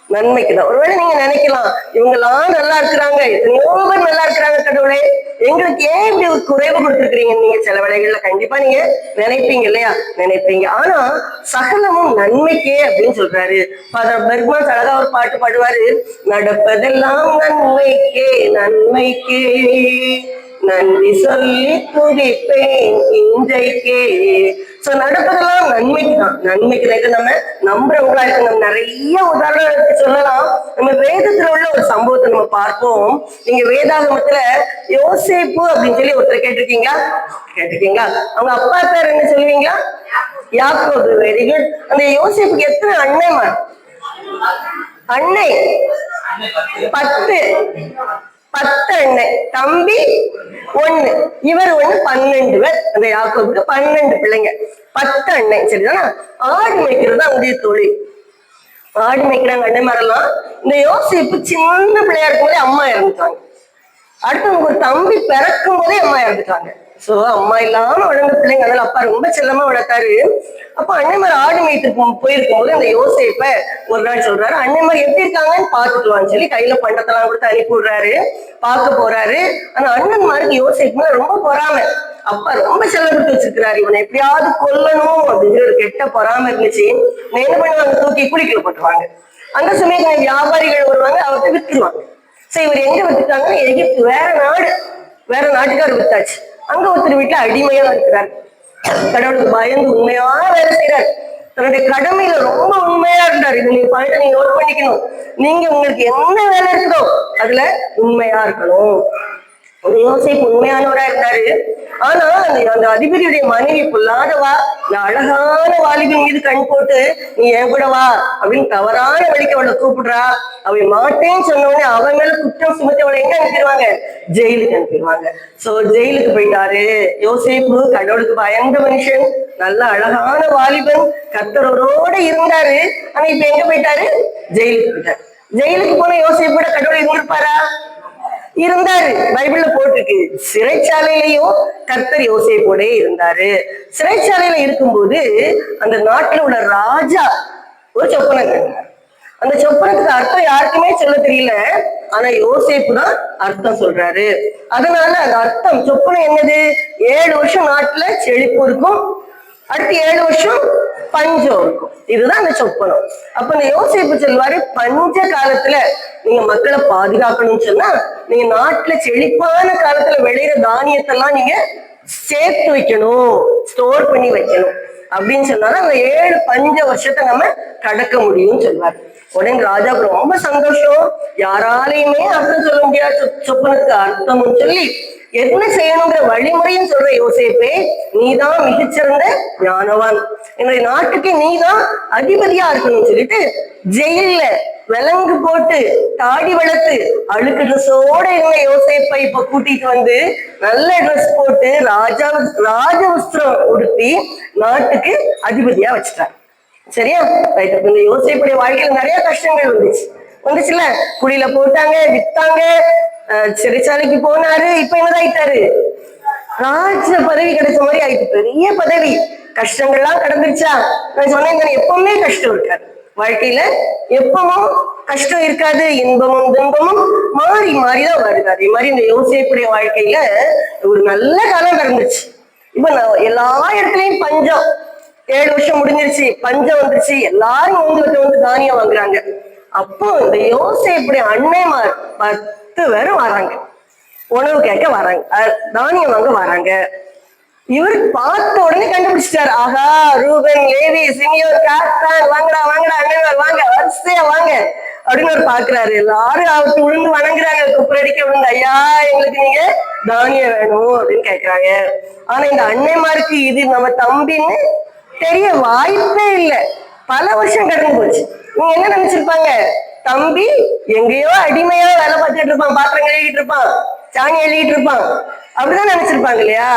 நன்மைக்குதான். ஒருவேளை நீங்க நினைக்கலாம், இவங்கெல்லாம் நல்லா இருக்கிறாங்க, எத்தனையோ பேர் நல்லா இருக்கிறாங்க, கடவுளே எங்களுக்கு ஏன் இப்படி ஒரு குறைவு கொடுத்துருக்கீங்க? நீங்க சில வேலைகள்ல கண்டிப்பா நீங்க நினைப்பீங்க இல்லையா? நினைப்பீங்க. ஆனா சகலமும் நன்மைக்கே அப்படின்னு சொல்றாரு. ஃபாதர் பெர்க்மன்ஸ் அழகா ஒரு பாட்டு பாடுவாரு, நடப்பதெல்லாம் நன்மைக்கே, நன்மைக்கே நன்றி சொல்லி துதிப்பேன் இன்றைக்கே. சோ நடப்பதெல்லாம் நன்மைக்குதான், நன்மைக்கு. நம்ம நம்புறவங்களா இருக்கு. நம்ம நிறைய உதாரணம் சொல்லலாம். நம்ம வேதத்துல உள்ள ஒரு சம்பவத்தை நம்ம பார்ப்போம். நீங்க வேதாகமத்துல யோசேப்பு அப்படின்னு சொல்லி ஒருத்தர் கேட்டிருக்கீங்களா? கேட்டிருக்கீங்களா? அவங்க அப்பா பேர் என்ன சொல்லுவீங்களா? யாக்கோபு. Very good. அந்த யோசேப்புக்கு எத்தனை அன்னைமா? அன்னை 10. 10 அண்ணன், தம்பி 1, இவர் 1, 12 பேர். அந்த யாக்கோபுக்கு 12 பிள்ளைங்க, 10 அண்ணன். சரிதானா? ஆடு மேய்க்கிறது அவங்களுடைய தொழில். ஆடு மேய்க்கிறாங்க அண்ணன்மாரெல்லாம். இந்த யோசேப்பு சின்ன பிள்ளையா இருக்கும் போதே அம்மா இறந்துட்டாங்க. அடுத்து ஒரு தம்பி பிறக்கும் போதே அம்மா இறந்துட்டாங்க. சோ அம்மா இல்லாம வளர்ந்த பிள்ளைங்க. அதனால அப்பா ரொம்ப செல்லமா வளர்த்தாரு. அப்ப அண்ணன்மார் ஆடு மேய்த்து போயிருக்கும் போது அந்த யோசேப்ப ஒரு நாள் சொல்றாரு, அண்ணன்மார் எப்படி இருக்காங்கன்னு பாத்துட்டு வான்னு சொல்லி கையில பண்டத்தெல்லாம் கொடுத்து அனுப்பி விடுறாரு. பார்க்க போறாரு. ஆனா அண்ணன்மாருக்கு யோசேப்பு ரொம்ப பொறாம. அப்பா ரொம்ப செல்லப்பட்டு வச்சிருக்கிறாரு, இவனை எப்படியாவது கொல்லணும் அப்படிங்கிற ஒரு கெட்ட பொறாம இருந்துச்சு. என்ன பண்ணுவாங்க? தூக்கி குளிக்கல போட்டுருவாங்க. அந்த சமயத்துல வியாபாரிகள் வருவாங்க, அவர்கிட்ட வித்துருவாங்க. சரி, இவர் எங்க வித்துட்டாங்கன்னா எகிப்து, வேற நாடு, வேற நாட்டுக்காரர் வித்தாச்சு. அங்க ஒருத்தர் வீட்டுல அடிமையா இருக்கிறார். கடவுளுக்கு பயந்து உண்மையா வேலை செய்யறாரு. தன்னுடைய கடமையில ரொம்ப உண்மையா இருந்தார். இது நீங்க பாயிண்ட் நீங்க நோட் பண்ணிக்கணும். நீங்க உங்களுக்கு என்ன வேலை இருக்குதோ அதுல உண்மையா இருக்கணும். ஒரு யோசேப்பு உண்மையானவரா இருந்தாரு. ஆனா அந்த அதிபதியுடைய மனைவி பொல்லாதவா, இந்த அழகான வாலிபின் மீது கண் போட்டு நீ என் கூட வா அப்படின்னு தவறான வழிக்கு அவளை கூப்பிடுறா. அவள் மாட்டேன்னு சொன்ன உடனே அவன் மேல குற்றம் சுமத்தி அவளை எங்க அனுப்பிடுவாங்க? ஜெயிலுக்கு அனுப்பிடுவாங்க. சோ ஜெயிலுக்கு போயிட்டாரு யோசேப்பு. கடவுளுக்கு பயந்த மனுஷன், நல்ல அழகான வாலிபன், கர்த்தரோட இருந்தாரு. ஆனா இப்ப எங்க போயிட்டாரு? ஜெயிலுக்கு போயிட்டாரு. ஜெயிலுக்கு போன யோசேப்போட கடவுள் இருந்திருப்பாரா? இருந்தாரு. பைபிள்ல போட்டிருக்கு. சிறைச்சாலையிலையும் கர்த்தர் யோசேப்போட இருந்தாரு. சிறைச்சாலையில இருக்கும்போது அந்த நாட்டுல உள்ள ராஜா ஒரு சொப்பனை கண்டார். அந்த சொப்பனத்துக்கு அர்த்தம் யாருக்குமே சொல்ல தெரியல. ஆனா யோசேப்பு தான் அர்த்தம் சொல்றாரு. அதனால அந்த அர்த்தம் சொப்பனை என்னது? 7 வருஷம் நாட்டுல செழிப்பு இருக்கும், அடுத்து 7 வருஷம் பஞ்சம் இருக்கும். இதுதான் அந்த சொப்பனம். அப்ப இந்த யோசேப்பு சொல்வாரு, பஞ்ச காலத்துல நீங்க மக்களை பாதுகாக்கணும்னு சொன்னா நீங்க நாட்டுல செழிப்பான காலத்துல விளையிற தானியத்தெல்லாம் நீங்க சேர்த்து வைக்கணும், ஸ்டோர் பண்ணி வைக்கணும் அப்படின்னு சொன்னாலும் அந்த 7 பஞ்ச வருஷத்தை நம்ம கடக்க முடியும்னு சொல்வாரு. உடனே ராஜாவுக்கு ரொம்ப சந்தோஷம். யாராலையுமே அர்த்தம் சொல்ல முடியாது சொப்பனத்துக்கு அர்த்தம்னு சொல்லி என்ன செய்யணுங்கிற வழிமுறையும் சொல்ற யோசேப்பே, நீதான் மிகச்சிறந்த ஞானவான், என்னுடைய நாட்டுக்கு நீதான் அதிபதியா இருக்கணும்னு சொல்லிட்டு ஜெயில விலங்கு போட்டு தாடி வளர்த்து அழுக்கு ட்ரெஸ்ஸோட இருந்த யோசேப்பை இப்ப கூட்டிட்டு வந்து நல்ல ட்ரெஸ் போட்டு ராஜ வஸ்திரம் உடுத்தி நாட்டுக்கு அதிபதியா வச்சுட்டார். சரியா? இந்த யோசேப்புடைய வாழ்க்கையில நிறைய கஷ்டங்கள் வந்துச்சுல. குழியில போட்டாங்க, வித்தாங்க, சிறைச்சாலைக்கு போனாரு. இப்ப என்னதாயிட்டாரு? ராஜ பதவி கிடைச்ச மாதிரி ஆயிட்டு, பெரிய பதவி. கஷ்டங்கள்லாம் கடந்துருச்சா? நான் சொன்னேன், எப்பவுமே கஷ்டம் இருக்காது வாழ்க்கையில, எப்பவும் கஷ்டம் இருக்காது. இன்பமும் துன்பமும் மாறி மாறிதான் வருது. அதே மாதிரி இந்த யோசேப்புடைய வாழ்க்கையில ஒரு நல்ல காலம் கடந்துச்சு. இப்ப நான் எல்லா இடத்துலயும் பஞ்சம். 7 வருஷம் முடிஞ்சிருச்சு, பஞ்சம் வந்துருச்சு, எல்லாரும் உங்களுக்கு வந்து தானியம் வாங்குறாங்க. அப்போ இந்த யோசேப்புடைய அன்னைமார் 10 பேரும் வராங்க, உணவு கேட்க வராங்க, தானியம் வாங்க வராங்க. இவர் பார்த்த உடனே கண்டுபிடிச்சிட்டாரு. ஆஹா, ரூபன், லேவி, சிமியோன், காத்தான், வாங்கடா வாங்கடா அண்ணன் வாங்க, வரிசையா வாங்க அப்படின்னு அவர் பாக்குறாரு. எல்லாரும் அவருக்கு விழுந்து வணங்குறாங்க, குப்புரடிக்க விழுந்து, ஐயா எங்களுக்கு நீங்க தானியம் வேணும் அப்படின்னு கேட்கிறாங்க. ஆனா இந்த அன்னைமாருக்கு இது நம்ம தம்பின்னு தெரிய வாய்ப்பே இல்லை. பல வருஷம் கடந்து போச்சு. நீங்க என்ன நினைச்சிருப்பாங்க? தம்பி எங்கேயோ அடிமையா வேலை பார்த்துட்டு இருப்பான், பாத்திரம் கழுவிட்டு இருப்பான், சாணி எழுதிட்டு இருப்பான், அப்படிதான் நினைச்சிருப்பாங்க இல்லையா?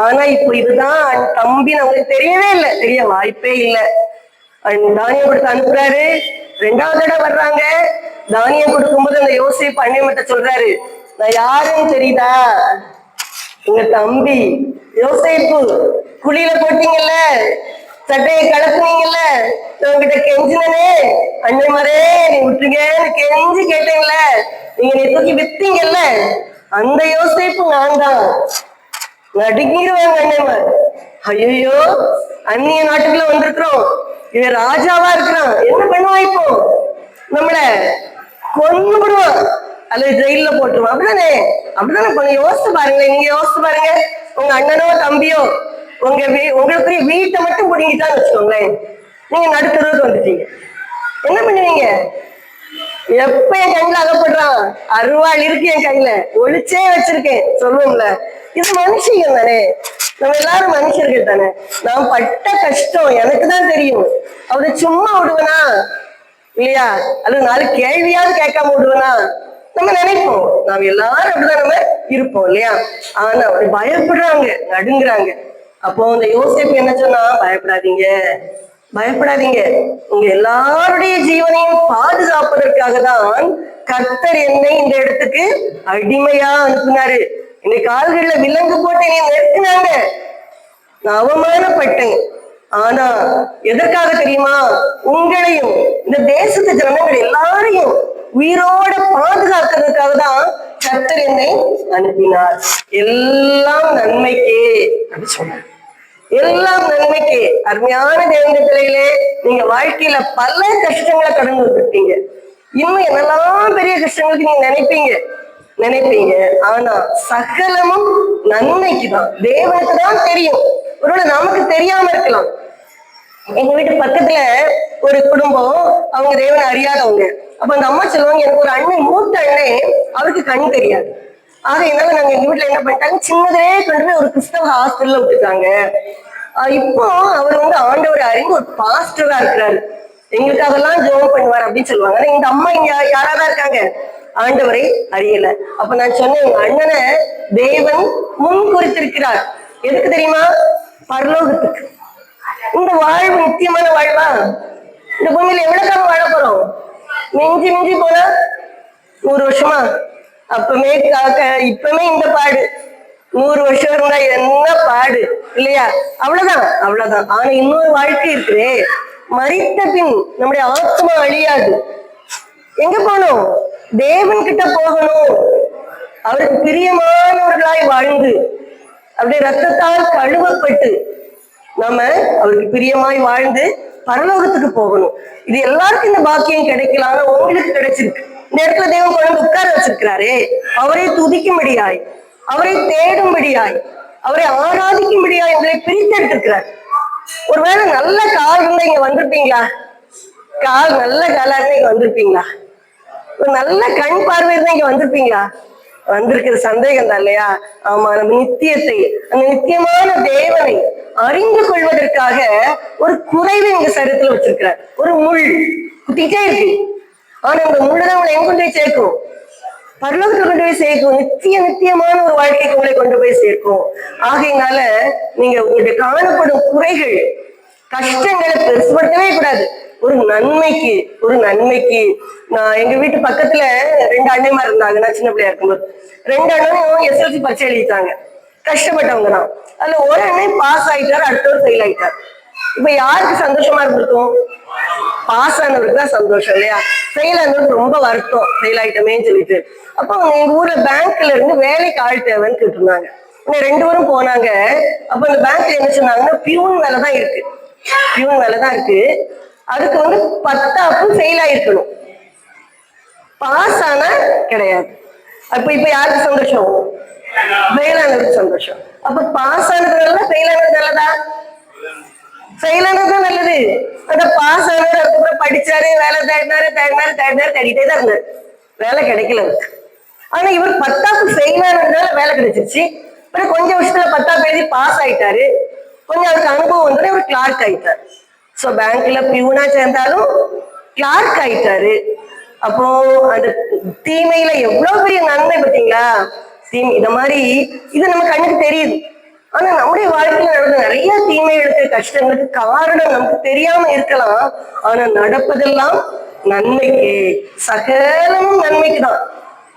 ஆனா இப்போ இதுதான் தம்பின்னு அவங்களுக்கு தெரியவே இல்லை, தெரிய வாய்ப்பே இல்லை. தானியம் கொடுத்து அனுப்புறாரு. 2வது தடவை வர்றாங்க. தானியம் கொடுக்கும்போது அந்த யோசேப்பு அன்னையம்கிட்ட சொல்றாரு, நான் யாருன்னு தெரியுதா? உங்க தம்பி யோசேப்பு. குழியில போட்டீங்கல்ல, சட்டையை கலப்புனீங்கல்ல, உங்ககிட்ட கெஞ்சினே, அண்ணன்மாரே நீ விட்டுருங்கன்னு கெஞ்சி கேட்டீங்கல்ல, நீங்க நீ தூக்கி வித்தீங்கல்ல, அந்த யோசேப்பு நான் தான். நடுங்கிடுவாங்க அண்ணன்மார். ஐயோ, அந்நிய நாட்டுக்குள்ள வந்திருக்கிறோம், இவன் ராஜாவா இருக்கிறான், என்ன பண்ணுவான்? இப்போ நம்மள கொன்னு விடுவான் அல்லது ஜெயில போட்டுருவான். அப்படிதானே? அப்படிதானே? யோசிச்சு பாருங்களேன். நீங்க யோசிச்சு பாருங்க, உங்க அண்ணனோ தம்பியோ உங்களுக்கு வீட்டை மட்டும் பிடிங்கிட்டான்னு வச்சுக்கோங்களேன், நீங்க நடுத்தருக்கு வந்துட்டீங்க, என்ன பண்ணுவீங்க? எப்ப என் கையில அகப்படுறான், அருவாள் இருக்கு என் கையில, ஒளிச்சே வச்சிருக்கேன் சொல்லுவோம்ல. இது மனுஷங்க தானே, நம்ம எல்லாரும் மனுஷர்கள் தானே. நான் பட்ட கஷ்டம் எனக்கு தான் தெரியும். அவரை சும்மா விடுவனா இல்லையா? அல்லது 4 கேள்வியாவது கேட்காம விடுவனா? நம்ம நினைப்போம். நாம் எல்லாரும் அப்படிதான் நம்ம இருப்போம் இல்லையா? ஆனா அப்படி பயப்படுறாங்க, நடுங்குறாங்க. அப்போ அந்த யோசேப்பு என்ன சொன்னா, பயப்படாதீங்க, பயப்படாதீங்க, உங்க எல்லாருடைய ஜீவனையும் பாதுகாப்பதற்காக தான் கர்த்தர் என்னை இந்த இடத்துக்கு அடிமையா அனுப்புனாரு. இந்த கால்கள்ல விலங்கு போட்டு என்னை நிறுத்தினாங்க, நான் அவமானப்பட்டேன். ஆனா எதற்காக தெரியுமா? உங்களையும் இந்த தேசத்து ஜனங்கள் எல்லாரையும் உயிரோட பாதுகாக்கிறதுக்காக தான் கர்த்தர் என்னை அனுப்பினார். எல்லாம் நன்மைக்கே அப்படி சொன்னார். எல்லாம் நன்மைக்கு. அருமையான தேவனுடைய பிள்ளைகளே, நீங்க வாழ்க்கையில பல கஷ்டங்களை கடந்து வந்துருப்பீங்க. இன்னும் என்னெல்லாம் பெரிய கஷ்டங்களுக்கு நீங்க நினைப்பீங்க. ஆனா சகலமும் நன்மைக்கு தான், தேவனுக்கு தான் தெரியும். ஒருவேளை நமக்கு தெரியாம இருக்கலாம். எங்க வீட்டு பக்கத்துல ஒரு குடும்பம், அவங்க தேவனை அறியாதவங்க. அப்ப அந்த அம்மா சொல்லுவாங்க, எனக்கு ஒரு அண்ணன், மூத்த அண்ணன், அவருக்கு கண் தெரியாது. ஆக என்னால நாங்க எங்க வீட்டுல என்ன பண்ணிட்டாங்க, சின்னதே கொண்டு போய் ஒரு கிறிஸ்தவ ஹாஸ்டல்ல விட்டுட்டாங்க. இப்போ அவர் வந்து ஆண்டவர் அறிந்து ஒரு பாஸ்டரா இருக்கிறாரு, எங்களுக்கு அதெல்லாம் ஜெபம் பண்ணுவார் அப்படின்னு சொல்லுவாங்க. ஆனா இந்த அம்மா இங்க யாராதான் இருக்காங்க, ஆண்டவரை அறியல. அப்ப நான் சொன்னேன், உங்க அண்ணனை தேவன் முன் குறித்திருக்கிறார். எதுக்கு தெரியுமா? பரலோகத்துக்கு. இந்த வாழ்வு நித்தியமான வாழ்வா? இந்த பூமியில எவ்வளவு காலம் வாழ போறோம்? மிஞ்சி போனா 100 வருஷமா, அப்பமே இப்பமே இந்த பாடு, 100 வருஷம் இருந்தா என்ன பாடு இல்லையா? அவ்வளவுதான் அவ்வளவுதான். ஆனா இன்னொரு வாழ்க்கை இருக்கு, மரித்த பின் நம்முடைய ஆத்மா அழியாது. எங்க போகணும்? தேவன் கிட்ட போகணும். அவருக்கு பிரியமானவர்களாய் வாழ்ந்து அப்படியே ரத்தத்தால் கழுவப்பட்டு நம்ம அவருக்கு பிரியமாய் வாழ்ந்து பரலோகத்துக்கு போகணும். இது எல்லாருக்கும் இந்த பாக்கியம் கிடைக்கலாம். ஆனா உங்களுக்கு கிடைச்சிருக்கு. இந்த இடத்துல தேவன் கொண்டு உட்கார வச்சிருக்கிறாரே, அவரை துதிக்கும்படியாய், அவரை தேடும்படியாய், அவரை ஆராதிக்கும்படியாய் உங்களை பிரித்தெடுத்திருக்கிறார். ஒருவேளை நல்ல கால் இருந்தா இங்க வந்திருப்பீங்களா? கால் நல்ல காலா இருந்தா இங்க வந்திருப்பீங்களா? ஒரு நல்ல கண் பார்வை இருந்தா இங்க வந்திருப்பீங்களா? வந்திருக்கிற சந்தேகம் தான் இல்லையா? ஆமா, நம்ம நித்தியத்தை, அந்த நித்தியமான தேவனை அறிந்து கொள்வதற்காக ஒரு குறைவை எங்க சரீரத்துல வச்சிருக்கிறார். ஒரு முள் குத்திட்டே இருக்கு. ஆனா அந்த முள்ளுதான் உங்களை எங்க கொண்டு போய் சேர்க்கும்? பரலோகத்தை கொண்டு போய் சேர்க்கும். நித்தியமான ஒரு வாழ்க்கைக்கு உங்களை கொண்டு போய் சேர்க்கும். ஆகையினால நீங்க உங்களுடைய காணப்படும் குறைகள், கஷ்டங்களை பெருசுபடுத்தவே கூடாது. ஒரு நன்மைக்கு நான் எங்க வீட்டு பக்கத்துல 2 அண்ணன்மார் இருந்தாங்க. நான் சின்ன பிள்ளையா இருக்கும்போது 2 அண்ணனும் SLC பரீட்சை எழுதிட்டாங்க. கஷ்டப்பட்டவங்க தான். அதுல ஒரு அண்ணன் பாஸ் ஆயிட்டாரு, அடுத்தவர் ஃபெயில் ஆயிட்டார். இப்ப யாருக்கு சந்தோஷமா இருந்திருக்கும்? பாஸ் ஆனவருக்கு தான் சந்தோஷம் இல்லையா? ஃபெயில் ஆனவருக்கு ரொம்ப வருத்தம், ஃபெயில் ஆயிட்டமேன்னு சொல்லிட்டு. அப்ப அவங்க எங்க ஊர்ல பேங்க்ல இருந்து வேலைக்கு ஆள் தேவைன்னு கேட்டிருந்தாங்க. 2 பேரும் போனாங்க. அப்ப அந்த பேங்க்ல என்ன சொன்னாங்கன்னா, பியூன் வேலை தான் இருக்கு. அதுக்கு 10 ஃபெயில் ஆயிருக்கணும், பாஸ் ஆனா கிடையாது. அப்ப இப்ப யாருக்கு சந்தோஷம்? ஃபெயில் ஆனதுக்கு சந்தோஷம். அப்ப பாஸ் ஆனது நல்லதா, ஃபெயில் ஆனது நல்லதா? ஃபெயில் ஆனதுதான் நல்லது. அந்த பாஸ் ஆனது அதுக்கப்புறம் படிச்சாரு, வேலை தேடினாரு, தேடிட்டே தான் இருந்தாரு, வேலை கிடைக்கல. ஆனா இவர் 10 ஃபெயில் ஆனதுனால வேலை கிடைச்சிருச்சு. அப்புறம் கொஞ்சம் வருஷத்துல 10 எழுதி பாஸ் ஆயிட்டாரு. கொஞ்சம் அவருக்கு அனுபவம் வந்து அவர் கிளார்க் ஆயிட்டாரு. சோ பேங்க்ல பியூனா சேர்ந்தாலும் கிளார்க் ஆயிட்டாரு. அப்போ அந்த தீமையில எவ்வளவு பெரிய நன்மை பார்த்தீங்களா? இந்த மாதிரி இது நம்ம கண்ணுக்கு தெரியுது. ஆனா நம்முடைய வாழ்க்கையில நடந்த நிறைய தீமைகளுக்கு, கஷ்டங்களுக்கு காரணம் நமக்கு தெரியாம இருக்கலாம். ஆனா நடப்பதெல்லாம் நன்மைக்கு, சகலமும் நன்மைக்குதான்.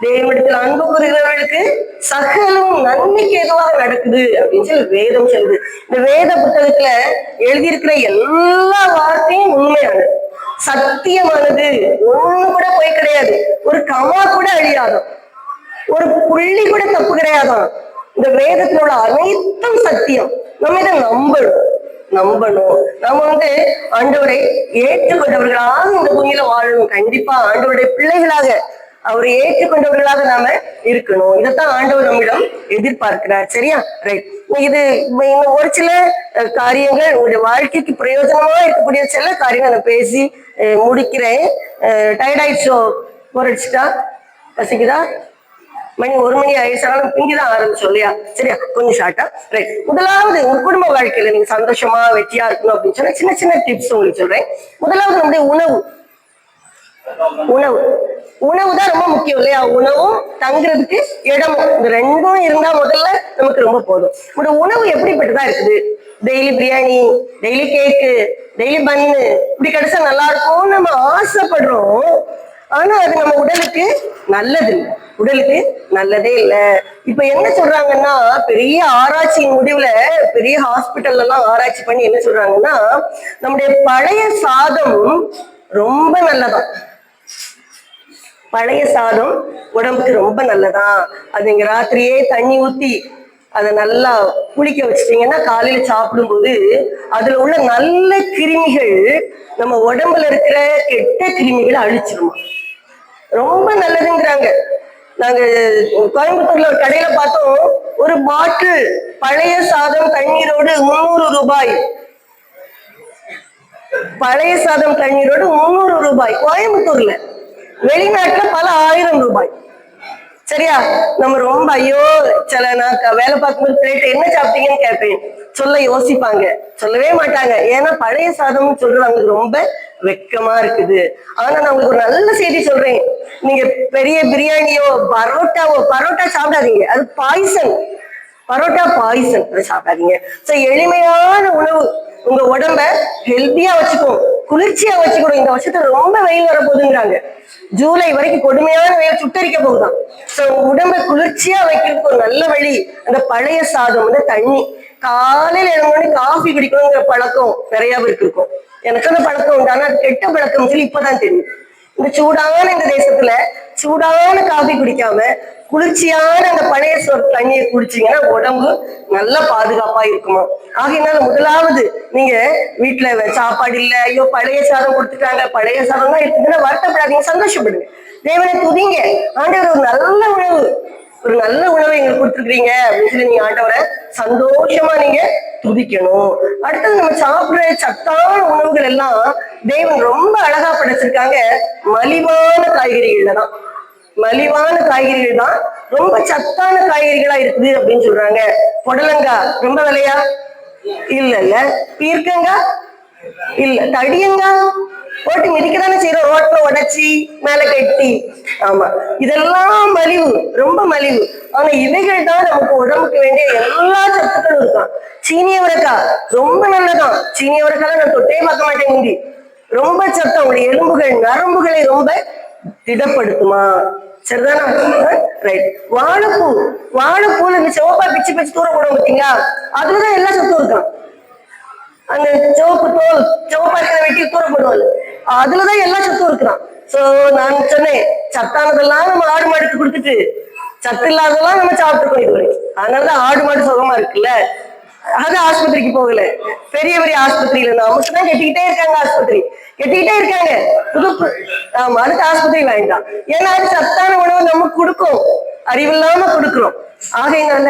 தேவனிடத்தில் அன்பு கூறுகிறவர்களுக்கு சகலமும் நன்மைக்கு எதுவாக நடக்குது அப்படின்னு சொல்லி வேதம் சொல்லுது. இந்த வேத புத்தகத்துல எழுதியிருக்கிற எல்லா வார்த்தையும் உண்மையானது, சத்தியமானது. ஒண்ணு கூட போய் கிடையாது. ஒரு கமா கூட அழியாதான், ஒரு புள்ளி கூட தப்பு கிடையாதான். இந்த வேதத்துல உள்ள அனைத்தும் சத்தியம். நம்ம இதை நம்பணும். நம்ம ஆண்டவரை ஏற்றுக்கொண்டவர்களாக இந்த பூமியில வாழணும். கண்டிப்பா ஆண்டவருடைய பிள்ளைகளாக, அவரை ஏற்றுக்கொண்டவர்களாக நாம இருக்கணும். இதைத்தான் ஆண்டவர் நம்மிடம் எதிர்பார்க்கிறார். சரியா? ரைட். இது இன்னும் ஒரு சில காரியங்கள் உங்களுடைய வாழ்க்கைக்கு பிரயோஜனமா இருக்கக்கூடிய சில காரியங்கள் நான் பேசி முடிக்கிறேன். டயர்ட் ஆயிடுச்சோ? போரடிச்சுட்டா? பசிக்குதா? மணி 1 மணி ஆயிடுச்சாலும் இங்கதான் ஆரம்பிச்சோம் இல்லையா? சரியா? கொஞ்சம் ஷார்ட்டா. ரைட். முதலாவது, உங்க குடும்ப வாழ்க்கையில நீங்க சந்தோஷமா வெற்றியா இருக்கணும் அப்படின்னு சொன்னா சின்ன டிப்ஸ் உங்களுக்கு சொல்றேன். முதலாவது நம்முடைய உணவு தான் ரொம்ப முக்கியம் இல்லையா? உணவும் தங்குறதுக்கு இடமும், இந்த 2ம் இருந்தா முதல்ல நமக்கு ரொம்ப போதும். உங்களோட உணவு எப்படிப்பட்டதா இருக்குது? டெய்லி பிரியாணி, டெய்லி கேக்கு, டெய்லி பன்னு இப்படி கிடைச்சா நல்லா இருக்கும்னு நம்ம ஆசைப்படுறோம். ஆனா அது நம்ம உடலுக்கு நல்லதே இல்லை. இப்ப என்ன சொல்றாங்கன்னா, பெரிய ஆராய்ச்சியின் முடிவுல பெரிய ஹாஸ்பிட்டல்ல எல்லாம் ஆராய்ச்சி பண்ணி என்ன சொல்றாங்கன்னா, நம்முடைய பழைய சாதம் ரொம்ப நல்லதான். பழைய சாதம் உடம்புக்கு ரொம்ப நல்லதான். அது நீங்க ராத்திரியே தண்ணி ஊத்தி அதை நல்லா குளிக்க வச்சிட்டீங்கன்னா காலையில சாப்பிடும்போது அதுல உள்ள நல்ல கிருமிகள் நம்ம உடம்புல இருக்கிற கெட்ட கிருமிகளை அழிச்சிருமா. ரொம்ப நல்லதுங்கிறாங்க. நாங்க கோயம்புத்தூர்ல ஒரு கடையில பார்த்தோம், ஒரு பாட்டில் பழைய சாதம் தண்ணீரோடு 300 ரூபாய். பழைய சாதம் தண்ணீரோடு 300 ரூபாய் கோயம்புத்தூர்ல. வெளிநாட்டுல பல 1000 ரூபாய். சரியா? நம்ம ரொம்ப ஐயோ, சில நான் வேலை பார்க்கும்போது பிளேட் என்ன சாப்பிட்டீங்கன்னு கேட்பேன். சொல்ல யோசிப்பாங்க, சொல்லவே மாட்டாங்க. ஏன்னா பழைய சாதம்னு சொல்றது அவங்களுக்கு ரொம்ப வெக்கமா இருக்குது. ஆனா நான் உங்களுக்கு ஒரு நல்ல செய்தி சொல்றேன். நீங்க பெரிய பிரியாணியோ பரோட்டா சாப்பிடாதீங்க, அது பாய்சன். பரோட்டா பாய்சன், அதை சாப்பிடாதீங்க. எளிமையான உணவு உங்க உடம்ப ஹெல்த்தியா வச்சுக்கும். குளிர்ச்சியா வச்சுக்கணும். இந்த வருஷத்துல ரொம்ப வெயில் வரப்போகுதுங்கிறாங்க. ஜூலை வரைக்கும் கொடுமையான வெயில் சுட்டரிக்க போகுதான். சோ உடம்பை குளிர்ச்சியா வைக்கிறதுக்கு ஒரு நல்ல வழி அந்த பழைய சாதம் வந்து தண்ணி. காலையில 7 மணி காஃபி குடிக்கணுங்கிற பழக்கம் நிறைய பேருக்கு இருக்கும். எனக்கு அந்த பழக்கம் உண்டு. ஆனா அது கெட்ட பழக்கம் சொல்லி இப்பதான் தெரியும். இந்த சூடான இந்த தேசத்துல சூடான காஃபி குடிக்காம குளிர்ச்சியான அந்த பழைய தண்ணியை குடிச்சீங்கன்னா உடம்பு நல்ல பாதுகாப்பா இருக்குமா. ஆகையினால முதலாவது நீங்க வீட்டுல சாப்பாடு இல்ல, ஐயோ பழைய சாதம் கொடுத்துட்டாங்க, பழைய சாதம் தான் இருக்குதுன்னா வருத்தப்படாதீங்க, சந்தோஷப்படுங்க, தேவனை துதிங்க. ஆண்டவர் ஒரு நல்ல உணவு, ஒரு நல்ல உணவை எங்களுக்கு கொடுத்துருக்கீங்க அப்படின்னு சொல்லி நீங்க ஆண்டவரை சந்தோஷமா நீங்க துதிக்கணும். அடுத்தது நம்ம சாப்பிடுற சத்தான உணவுகள் எல்லாம் தேவன் ரொம்ப அழகா படைச்சிருக்காங்க. மலிவான காய்கறிகள்ல தான், மலிவான காய்கறிகள் தான் ரொம்ப சத்தான காய்கறிகளா இருக்குது அப்படின்னு சொல்றாங்க. புடலங்காய் ரொம்ப விலையா இல்ல, பீர்க்கங்காய் இல்ல, தடியங்காய் போட்டு மிதிக்கதானே செய்யறோம், ரோட்ல உடைச்சி மேல கட்டி. ஆமா, இதெல்லாம் மலிவு, ரொம்ப மலிவு. ஆனா இவைகள் தான் நமக்கு உடம்புக்கு வேண்டிய எல்லா சத்துக்களும் இருக்கான். சீனியவரைக்காய் ரொம்ப நல்லதான். சீனியவரைக்காய் நான் தொட்டே பார்க்க மாட்டேன் முந்தி. ரொம்ப சத்தம், உங்களுடைய எலும்புகள் நரம்புகளை ரொம்ப திடப்படுத்துமா. சரிதானா? ரைட். வாழைப்பூ, வாழைப்பூல இந்த சிவப்பா பிச்சு பிச்சு தூர போட பார்த்தீங்களா, அதுலதான் எல்லா சத்தும் இருக்கான். அந்த சிவப்பு தோல் சிவப்பா இருக்கிற வெட்டி தூர போடுவாங்க, அதுலதான் எல்லா சத்தும் இருக்கிறான். சோ நான் சொன்னேன், சத்தானதெல்லாம் நம்ம ஆடு மாடுக்கு கொடுத்துட்டு சத்து இல்லாததெல்லாம் நம்ம சாப்பிட்டுருக்கோம் இது வரைக்கும். அதனாலதான் ஆடு மாடு சுகமா இருக்குல்ல. அது ஆஸ்பத்திரிக்கு போகல, பெரிய பெரிய ஆஸ்பத்திரியில நமக்கு தான் கட்டிக்கிட்டே இருக்காங்க, ஆஸ்பத்திரி கட்டிக்கிட்டே இருக்காங்க. புதுப்பு ஆமா, அதுக்கு ஆஸ்பத்திரி வேண்டாம். ஏன்னா அது சத்தான உணவு நமக்கு கொடுக்கும், அறிவில்லாம கொடுக்குறோம். ஆகையினால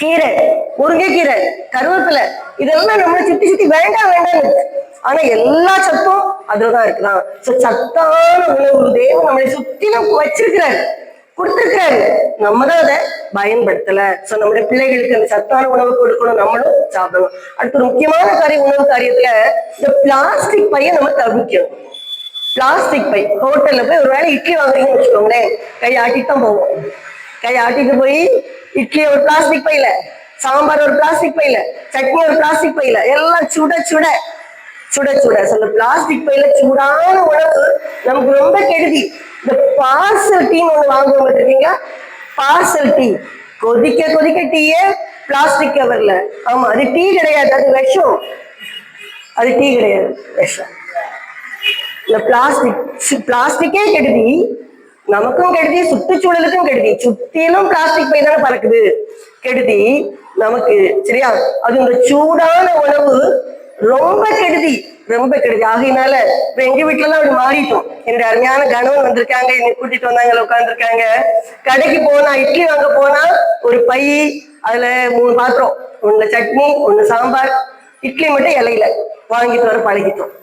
கீரை, முருங்கைக்கீரை, கருவேப்பிலை இதெல்லாம் நம்மளை சுத்தி சுத்தி வேண்டாம் வேண்டாம், ஆனா எல்லா சத்தும் அதுலதான் இருக்குதான். சத்தான உணவு தேவன் நம்மளை சுத்திலும் வச்சிருக்கிறாரு, கொடுத்திருக்கிறாரு. நம்ம தான் அதை பயன்படுத்தல. சோ நம்முடைய பிள்ளைகளுக்கு அந்த சத்தான உணவு கொடுக்கணும், நம்மளும் சாப்பிடணும். அடுத்த ஒரு முக்கியமான உணவு காரியத்துல இந்த பிளாஸ்டிக் பையை நம்ம தவிர்க்கணும். பிளாஸ்டிக் பை, ஹோட்டல்ல போய் ஒரு வேளை இட்லி வாங்குறீங்கன்னு வச்சுக்கோங்களேன், கை ஆட்டிட்டு தான் போவோம். கை ஆட்டிட்டு போய் இட்லி ஒரு பிளாஸ்டிக் பையில, சாம்பார் ஒரு பிளாஸ்டிக் பையில, சட்னி ஒரு பிளாஸ்டிக் பையில, எல்லாம் சுட சுட சுட சுட. அந்த பிளாஸ்டிக் பையில சூடான உணவு நமக்கு ரொம்ப கெடுதி. இந்த பார்சல் டீன்னு ஒண்ணு வாங்குவோம் இருக்கீங்களா, பார்சல் டீ, கொதிக்க கொதிக்க டீயே பிளாஸ்டிக் கவர்ல. ஆமா, அது டீ கிடையாது, அது விஷம். அது டீ கிடையாது, விஷம். இந்த பிளாஸ்டிக்கே கெடுதி, நமக்கும் கெடுதி, சுற்றுச்சூழலுக்கும் கெடுதி. சுத்திலும் பிளாஸ்டிக் பை தானே பறக்குது, கெடுதி நமக்கு. சரியா? அது இந்த சூடான உணவு ரொம்ப கெடுதி, ரொம்ப கெடுதி. ஆகையினால இப்ப எங்க வீட்டுல எல்லாம் அப்படி மாறிட்டோம். என்னுடைய அருமையான கணவன் வந்திருக்காங்க, என்னை கூட்டிட்டு வந்தாங்க, உட்காந்துருக்காங்க. கடைக்கு போனா, இட்லி வாங்க போனா ஒரு பை, அதுல 3 பாத்திரம், ஒண்ணு சட்னி, ஒண்ணு சாம்பார், இட்லி மட்டும் இலையில வாங்கிட்டு வர பழகிட்டோம்.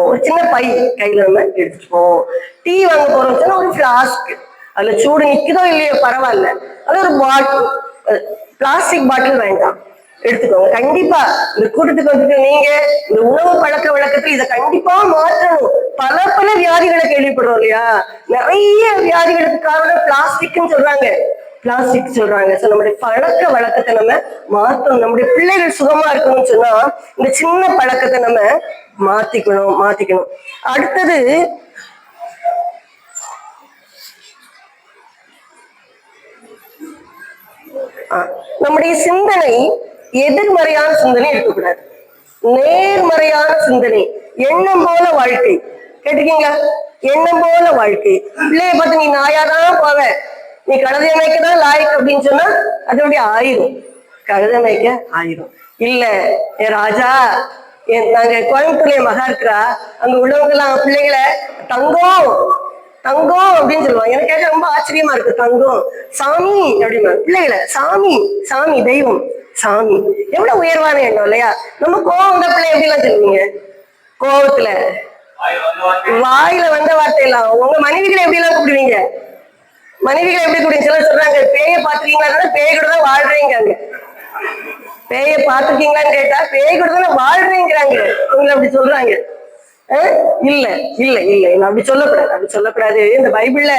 ஒரு சின்ன பை கையில நம்ம எடுத்துப்போம். டீ வாங்க போறோம், ஒரு பிளாஸ்க், அதுல சூடு நிக்குதோ இல்லையோ பரவாயில்ல, அது ஒரு பாட்டில், பிளாஸ்டிக் பாட்டில் வேண்டாம், எடுத்துக்கோங்க. கண்டிப்பா இந்த கூட்டத்துக்கு வந்துட்டு நீங்க இந்த உணவு பழக்க வழக்கத்துல இதை கண்டிப்பா மாற்றணும். பல பல வியாதிகளை கேள்விப்படுறோம் இல்லையா, நிறைய வியாதிகளுக்கு காரணம் பிளாஸ்டிக்னு சொல்றாங்க, பிளாஸ்டிக் சொல்றாங்க. சோ நம்முடைய பழக்க வழக்கத்தை நம்ம மாற்றணும். நம்முடைய பிள்ளைகள் சுகமா இருக்கணும்னு சொன்னா இந்த சின்ன பழக்கத்தை நம்ம மாத்திக்கணும். அடுத்தது நம்முடைய சிந்தனை எதிர்மறையான சிந்தனை இருக்கக்கூடாது, நேர்மறையான சிந்தனை. எண்ணம் போல வாழ்க்கை, கேட்டிருக்கீங்களா? எண்ணம் போல வாழ்க்கை. பிள்ளைய பார்த்து நீ நாயாதான் போவ, நீ கழுதை மேய்க்கதான் லாய்க்கு அப்படின்னு சொன்னா அதோடைய ஆயிரும், கழுதை மேய்க்க ஆயிரும். இல்ல என் ராஜா, நாங்க கோயம்புத்தூர்ல மகா இருக்கிறா, அங்க உள்ளவங்க எல்லாம் பிள்ளைகளை தங்கம் தங்கம் அப்படின்னு சொல்லுவாங்க. எனக்கு கேட்க ரொம்ப ஆச்சரியமா இருக்கு. தங்கம், சாமி அப்படின்னா பிள்ளைகளை சாமி, சாமி தெய்வம், சாமி. எவ்வளவு உயர்வான எண்ணம் இல்லையா? நம்ம கோவம் வந்த பிள்ளை எப்படிலாம் சொல்லுவீங்க? கோவத்துல வாயில வந்த வார்த்தை எல்லாம். உங்க மனைவிகளை எப்படி எல்லாம் கூப்பிடுவீங்க? மனைவிகளை எப்படி கூப்பிடுவீங்க? சிலர் சொல்றாங்க, பேய பாத்துருக்கீங்களா, பேய் கூட தான் வாழ்றீங்க. பேய பாத்துருக்கீங்களான்னு கேட்டா பேய் கூட தானே வாழ்றேங்கிறாங்க. உங்களை அப்படி சொல்றாங்க. இல்ல இல்ல இல்ல இல்ல, அப்படி சொல்லக்கூடாது. இந்த பைபிள்ல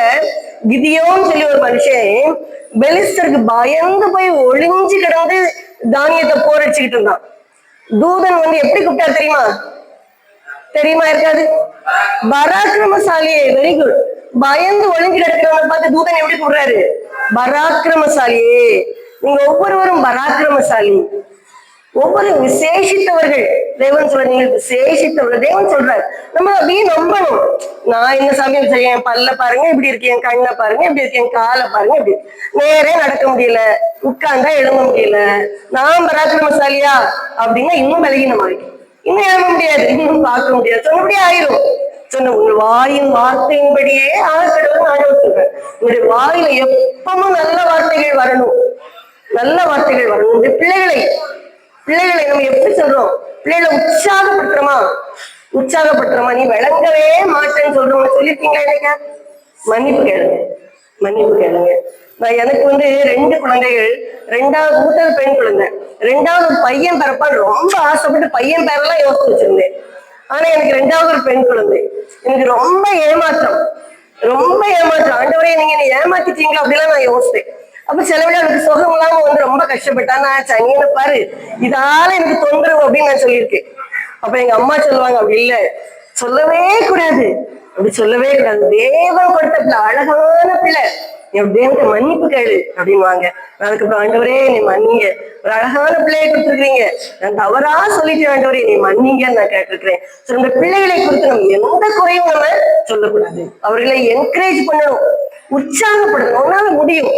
கிதியோன்னு சொல்லி ஒரு மனுஷன் பெலிஸ்தருக்கு பயந்து போய் ஒளிஞ்சு கிடந்து தானியத்தை போரடிச்சுக்கிட்டு இருந்தான். தூதன் வந்து எப்படி கூப்பிட்டா தெரியுமா? தெரியுமா? இருக்காது. பராக்கிரமசாலியே, வெரி குட். பயந்து ஒளிஞ்சு கிடக்கிறவங்க பார்த்து தூதன் எப்படி கூடுறாரு? பராக்கிரமசாலியே. நீங்க ஒவ்வொருவரும் பராக்கிரமசாலி, ஒவ்வொரு விசேஷித்தவர்கள். தேவன் சொல்ற நீங்க விசேஷித்தவர்கள். தேவன் சொல்றாரு, நம்ம அப்படியே நம்பணும். நான் என்ன சமயம் செய்ய, என் பல்ல பாருங்க இப்படி இருக்கு, என் கண்ணை பாருங்க இப்படி இருக்கு, என் காலை பாருங்க இப்படி, நேரே நடக்க முடியல, உட்கார்ந்தா எழுத முடியல, நான் பராக்கிரமசாலியா அப்படின்னா இன்னும் பலகீனமா இருக்கு, இன்னும் எழுத முடியாது, இன்னும் பார்க்க முடியாது, சொன்னபடியே ஆயிரும். சொன்ன உங்கள் வாயின் வார்த்தையின்படியே ஆகக்கடவுள் ஆண்டவர் சொல்றேன். உங்களுடைய வாயில எப்பவும் நல்ல வார்த்தைகள் வரணும், நல்ல வார்த்தைகள் வரணும். இந்த பிள்ளைகளை நம்ம எப்படி சொல்றோம்? பிள்ளைகளை உற்சாகப்படுத்துறோமா? உற்சாகப்படுத்துறோமா? நீ விளங்கவே மாட்டேன்னு சொல்றோம், சொல்லிருக்கீங்களா? இல்லைங்க? மன்னிப்பு கேளுங்க, மன்னிப்பு கேளுங்க. நான் எனக்கு 2 குழந்தைகள், 2வது மூத்தது பெண் குழந்தை, 2வது ஒரு பையன் பிறப்பான்னு ரொம்ப ஆசைப்பட்டு பையன் பேரெல்லாம் யோசிச்சு வச்சிருந்தேன். ஆனா எனக்கு 2வது ஒரு பெண் குழந்தை. எனக்கு ரொம்ப ஏமாற்றம், ரொம்ப ஏமாற்றம். ஆண்டவரே நீங்க என்ன ஏமாத்திட்டீங்களா அப்படிலாம் நான் யோசித்தேன். அப்ப சில விட எனக்கு சுகம் இல்லாம ரொம்ப கஷ்டப்பட்டா, நான் சனியனை பாரு இதால எனக்கு தொந்தரவு அப்படின்னு நான் சொல்லியிருக்கேன். அப்ப எங்க அம்மா சொல்லுவாங்க, அப்படி இல்ல, சொல்லவே கூடாது, அப்படி சொல்லவே கூடாது, தேவன் கொடுத்த பிள்ளை, அழகான பிள்ளை, தேவனுக்கு மன்னிப்பு கேளு அப்படின்வாங்க. அதுக்கப்புறம் ஆண்டவரே நீ மன்னிங்க, ஒரு அழகான பிள்ளையை கொடுத்துருக்கீங்க, நான் தவறா சொல்லிட்டு ஆண்டவரே நீ மன்னிங்கன்னு நான் கேட்டிருக்கிறேன். இந்த பிள்ளைகளை குறித்து நம்ம எந்த குறையும் நம்ம சொல்லக்கூடாது, அவர்களை என்கரேஜ் பண்ணணும், உற்சாகப்படணும். உன்னால முடியும்,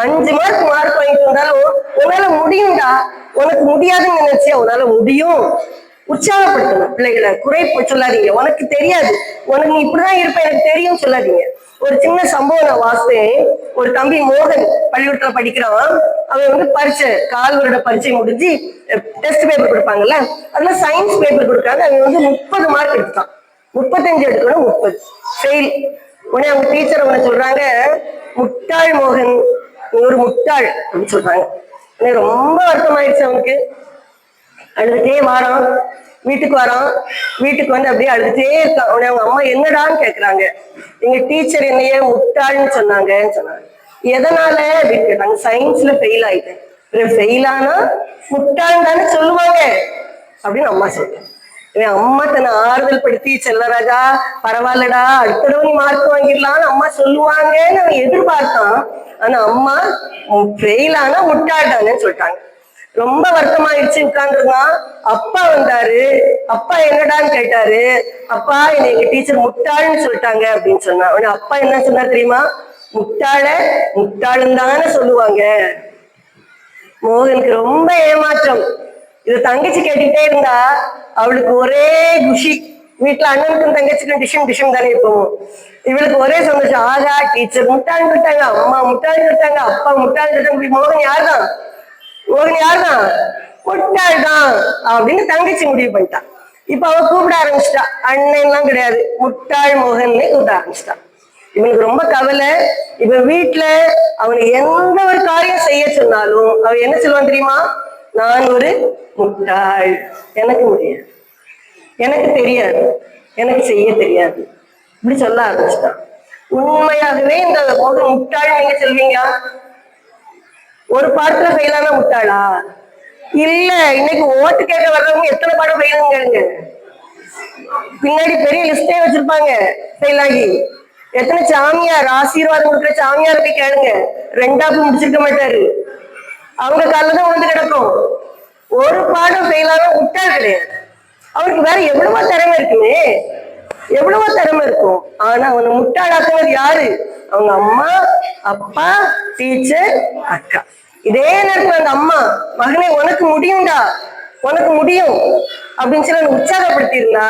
5 மார்க் வாங்கிட்டு வந்தாலும் உன்னால முடியும்டா, உனக்கு முடியாதுன்னு நினைச்சியா உன்னால முடியும். உற்சாகப்படுத்தணும் பிள்ளைகளை, குறை சொல்லாதீங்க. உனக்கு தெரியாது, உனக்கு நீ இப்படிதான் இருப்ப எனக்கு தெரியும் சொல்லாதீங்க. ஒரு சின்ன சம்பவம் நான் வாசித்தேன். ஒரு தம்பி மோகன் பள்ளிக்கூடத்துல படிக்கிறான். அவன் பரீட்சை, 4 வருட பரீட்சை முடிஞ்சு டெஸ்ட் பேப்பர் கொடுப்பாங்கல்ல, அதுல சயின்ஸ் பேப்பர் கொடுக்காங்க. அவன் 30 மார்க் எடுத்தான், 35 எடுக்கணும், 30 ஃபெயில். உடனே அவங்க டீச்சர் அவனை சொல்றாங்க, முட்டாள் மோகன், ஒரு முட்டாள் அப்படின்னு சொல்றாங்க. ரொம்ப வருத்தமாயிடுச்சு அவனுக்கு. அழுதுட்டே வாரான், வீட்டுக்கு வரான், வீட்டுக்கு அப்படியே அழுதுட்டே இருக்கான். உடனே அவங்க அம்மா என்னடான்னு கேக்குறாங்க. எங்க டீச்சர் என்னைய முட்டாள்னு சொன்னாங்கன்னு சொன்னாங்க. எதனால அப்படின்னு கேட்டாங்க. சயின்ஸ்ல ஃபெயில் ஆயிட்டேன். ஃபெயில் ஆனா முட்டாள் தானே சொல்லுவாங்க அப்படின்னு அம்மா சொல்றேன். அம்மா தன்னை ஆறுதல் படுத்தி, செல்லராஜா பரவாயில்லடா, அடுத்த தடவை நீ மார்க் வாங்கிடலான்னு அம்மா சொல்லுவாங்கன்னு அவன் எதிர்பார்த்தான். ஆனா அம்மா ஃபெயில் ஆனா முட்டாள்தானேன்னு சொல்லிட்டாங்க. ரொம்ப வருத்தமாயிடுச்சு, உட்கார்ந்துருந்தான். அப்பா வந்தாரு. அப்பா என்னடான்னு கேட்டாரு. அப்பா என்னை எங்க டீச்சர் முட்டாள்னு சொல்லிட்டாங்க அப்படின்னு சொன்னா. அப்பா என்ன சொன்னார் தெரியுமா? முட்டாளுன்னு தானே சொல்லுவாங்க. மோகனுக்கு ரொம்ப ஏமாற்றம். இத தங்கச்சி கேட்டுக்கிட்டே இருந்தா அவளுக்கு ஒரே குஷி. வீட்டுல அண்ணனுக்கும் தங்கச்சிக்கும் டிஷம் தானே இருப்போம். இவளுக்கு ஒரே சந்தோஷம். ஆகா, டீச்சர் முட்டாள் சொல்லிட்டாங்க, அம்மா முட்டாள் சொல்லிட்டாங்க, அப்பா முட்டாள் சொல்லிட்டாங்க. மோகன் யாருதான்? முட்டாள் தான் அப்படின்னு தங்கச்சி முடிவு பண்ணிட்டான். இப்ப அவ கூப்பிட ஆரம்பிச்சிட்டா. அண்ணன் எல்லாம் கிடையாது, முட்டாள் மோகன் கூப்பிட ஆரம்பிச்சிட்டான். இவனுக்கு ரொம்ப கவலை. இப்ப வீட்டுல அவனை எந்த ஒரு காரியம் செய்ய சொன்னாலும் அவ என்ன சொல்லுவான் தெரியுமா? நான் ஒரு முட்டாள், எனக்கு முடியாது, எனக்கு தெரியாது, எனக்கு செய்ய தெரியாது, இப்படி சொல்ல ஆரம்பிச்சிட்டான். உண்மையாகவே இந்த மோகன் முட்டாள் நீங்க சொல்வீங்களா? ஒரு பாடத்துல ஃபெயிலான முட்டாளா? இல்ல. இன்னைக்கு ஓட்டு கேட்க வர்றவங்க எத்தனை பாடம் ஃபெயிலுங்க கேளுங்க. பின்னாடி பெரிய லிஸ்டே வச்சிருப்பாங்க ஃபெயில் ஆகி. எத்தனை சாமியார், ஆசீர்வாதம் கொடுக்குற சாமியார் போய் கேளுங்க, 2ஆப்பு முடிச்சிருக்க மாட்டாரு, அவங்க காலதான் வந்து கிடக்கும். ஒரு பாடம் ஃபெயிலான முட்டாள் கிடையாது. அவருக்கு வேற எவ்வளவோ திறமை இருக்குமே, எவ்வளவோ திறமை இருக்கும். ஆனா அவனை முட்டாளாக்குறது யாரு? அவங்க அம்மா, அப்பா, டீச்சர், அக்கா. இதே நேரத்துல அந்த அம்மா, மகனே உனக்கு முடியும்டா, உனக்கு முடியும் அப்படின்னு சொல்லி உற்சாகப்படுத்தி இருந்தா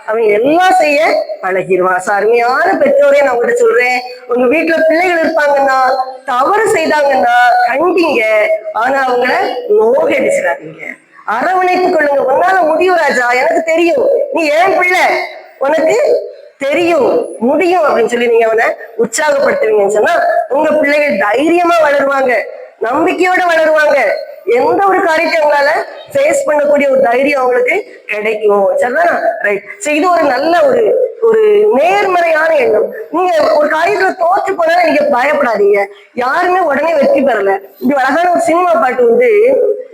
அவன் எல்லாம் செய்ய பழகிடுவான். அருமையான பெற்றோரே நான் உங்கள்கிட்ட சொல்றேன், உங்க வீட்டுல பிள்ளைகள் இருப்பாங்கன்னா, தவறு செய்தாங்கன்னா கண்டிங்க, ஆனா அவங்கள நோகடிச்சிடாதீங்க, அரவணைத்துக் கொள்ளுங்க. உன்னால முடியும் ராஜா, எனக்கு தெரியும், நீ ஏன் பிள்ளை, உனக்கு தெரியும், முடியும் அப்படின்னு சொல்லி நீங்க அவனை உற்சாகப்படுத்துவீங்கன்னு சொன்னா உங்க பிள்ளைகள் தைரியமா வளருவாங்க, நம்பிக்கையோட வளருவாங்க. எந்த ஒரு காரியத்தை உங்களால ஃபேஸ் பண்ணக்கூடிய ஒரு தைரியம் அவங்களுக்கு கிடைக்கும். சரிதானா? ரைட். இது ஒரு நல்ல ஒரு ஒரு நேர்மறையான எண்ணம். நீங்க ஒரு காரியத்துல தோற்று போனாலும் நீங்க பயப்படாதீங்க. யாருமே உடனே வெற்றி பெறல. இப்படி அழகான ஒரு சினிமா பாட்டு வந்து,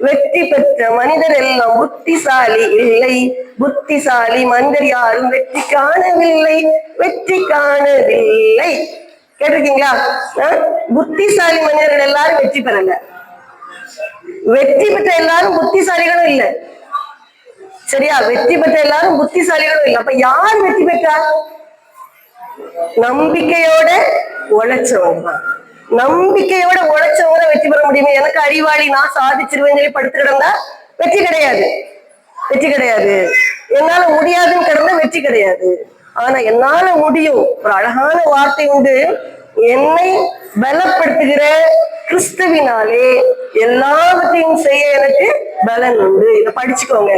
வெற்றி பெற்ற மனிதர் எல்லாம் புத்திசாலி இல்லை, புத்திசாலி மனிதர் யாரும் வெற்றி காணவில்லை, வெற்றி காணவில்லை. கேட்டிருக்கீங்களா? புத்திசாலி மனிதர்கள் எல்லாரும் வெற்றி பெறல, வெற்றி பெற்ற எல்லாரும் புத்திசாலிகளும் இல்ல. சரியா? வெற்றி பெற்ற எல்லாரும் புத்திசாலிகளும் இல்லை. அப்ப யார் வெற்றி பெற்றார்? நம்பிக்கையோட உழைச்சவங்க தான். நம்பிக்கையோட உழைச்சவங்க வெற்றி பெற முடியுமே. எனக்கு அறிவாளி, நான் சாதிச்சிருவேன் சொல்லி படுத்து கிடந்தா வெற்றி கிடையாது, வெற்றி கிடையாது. என்னால முடியாதுன்னு கிடந்தா வெற்றி கிடையாது. ஆனா என்னால முடியும். ஒரு அழகான வார்த்தை உண்டு, என்னை பலப்படுத்துகிற கிறிஸ்துவினாலே எல்லாவற்றையும் செய்ய எனக்கு பலன் உண்டு. இதை படிச்சுக்கோங்க.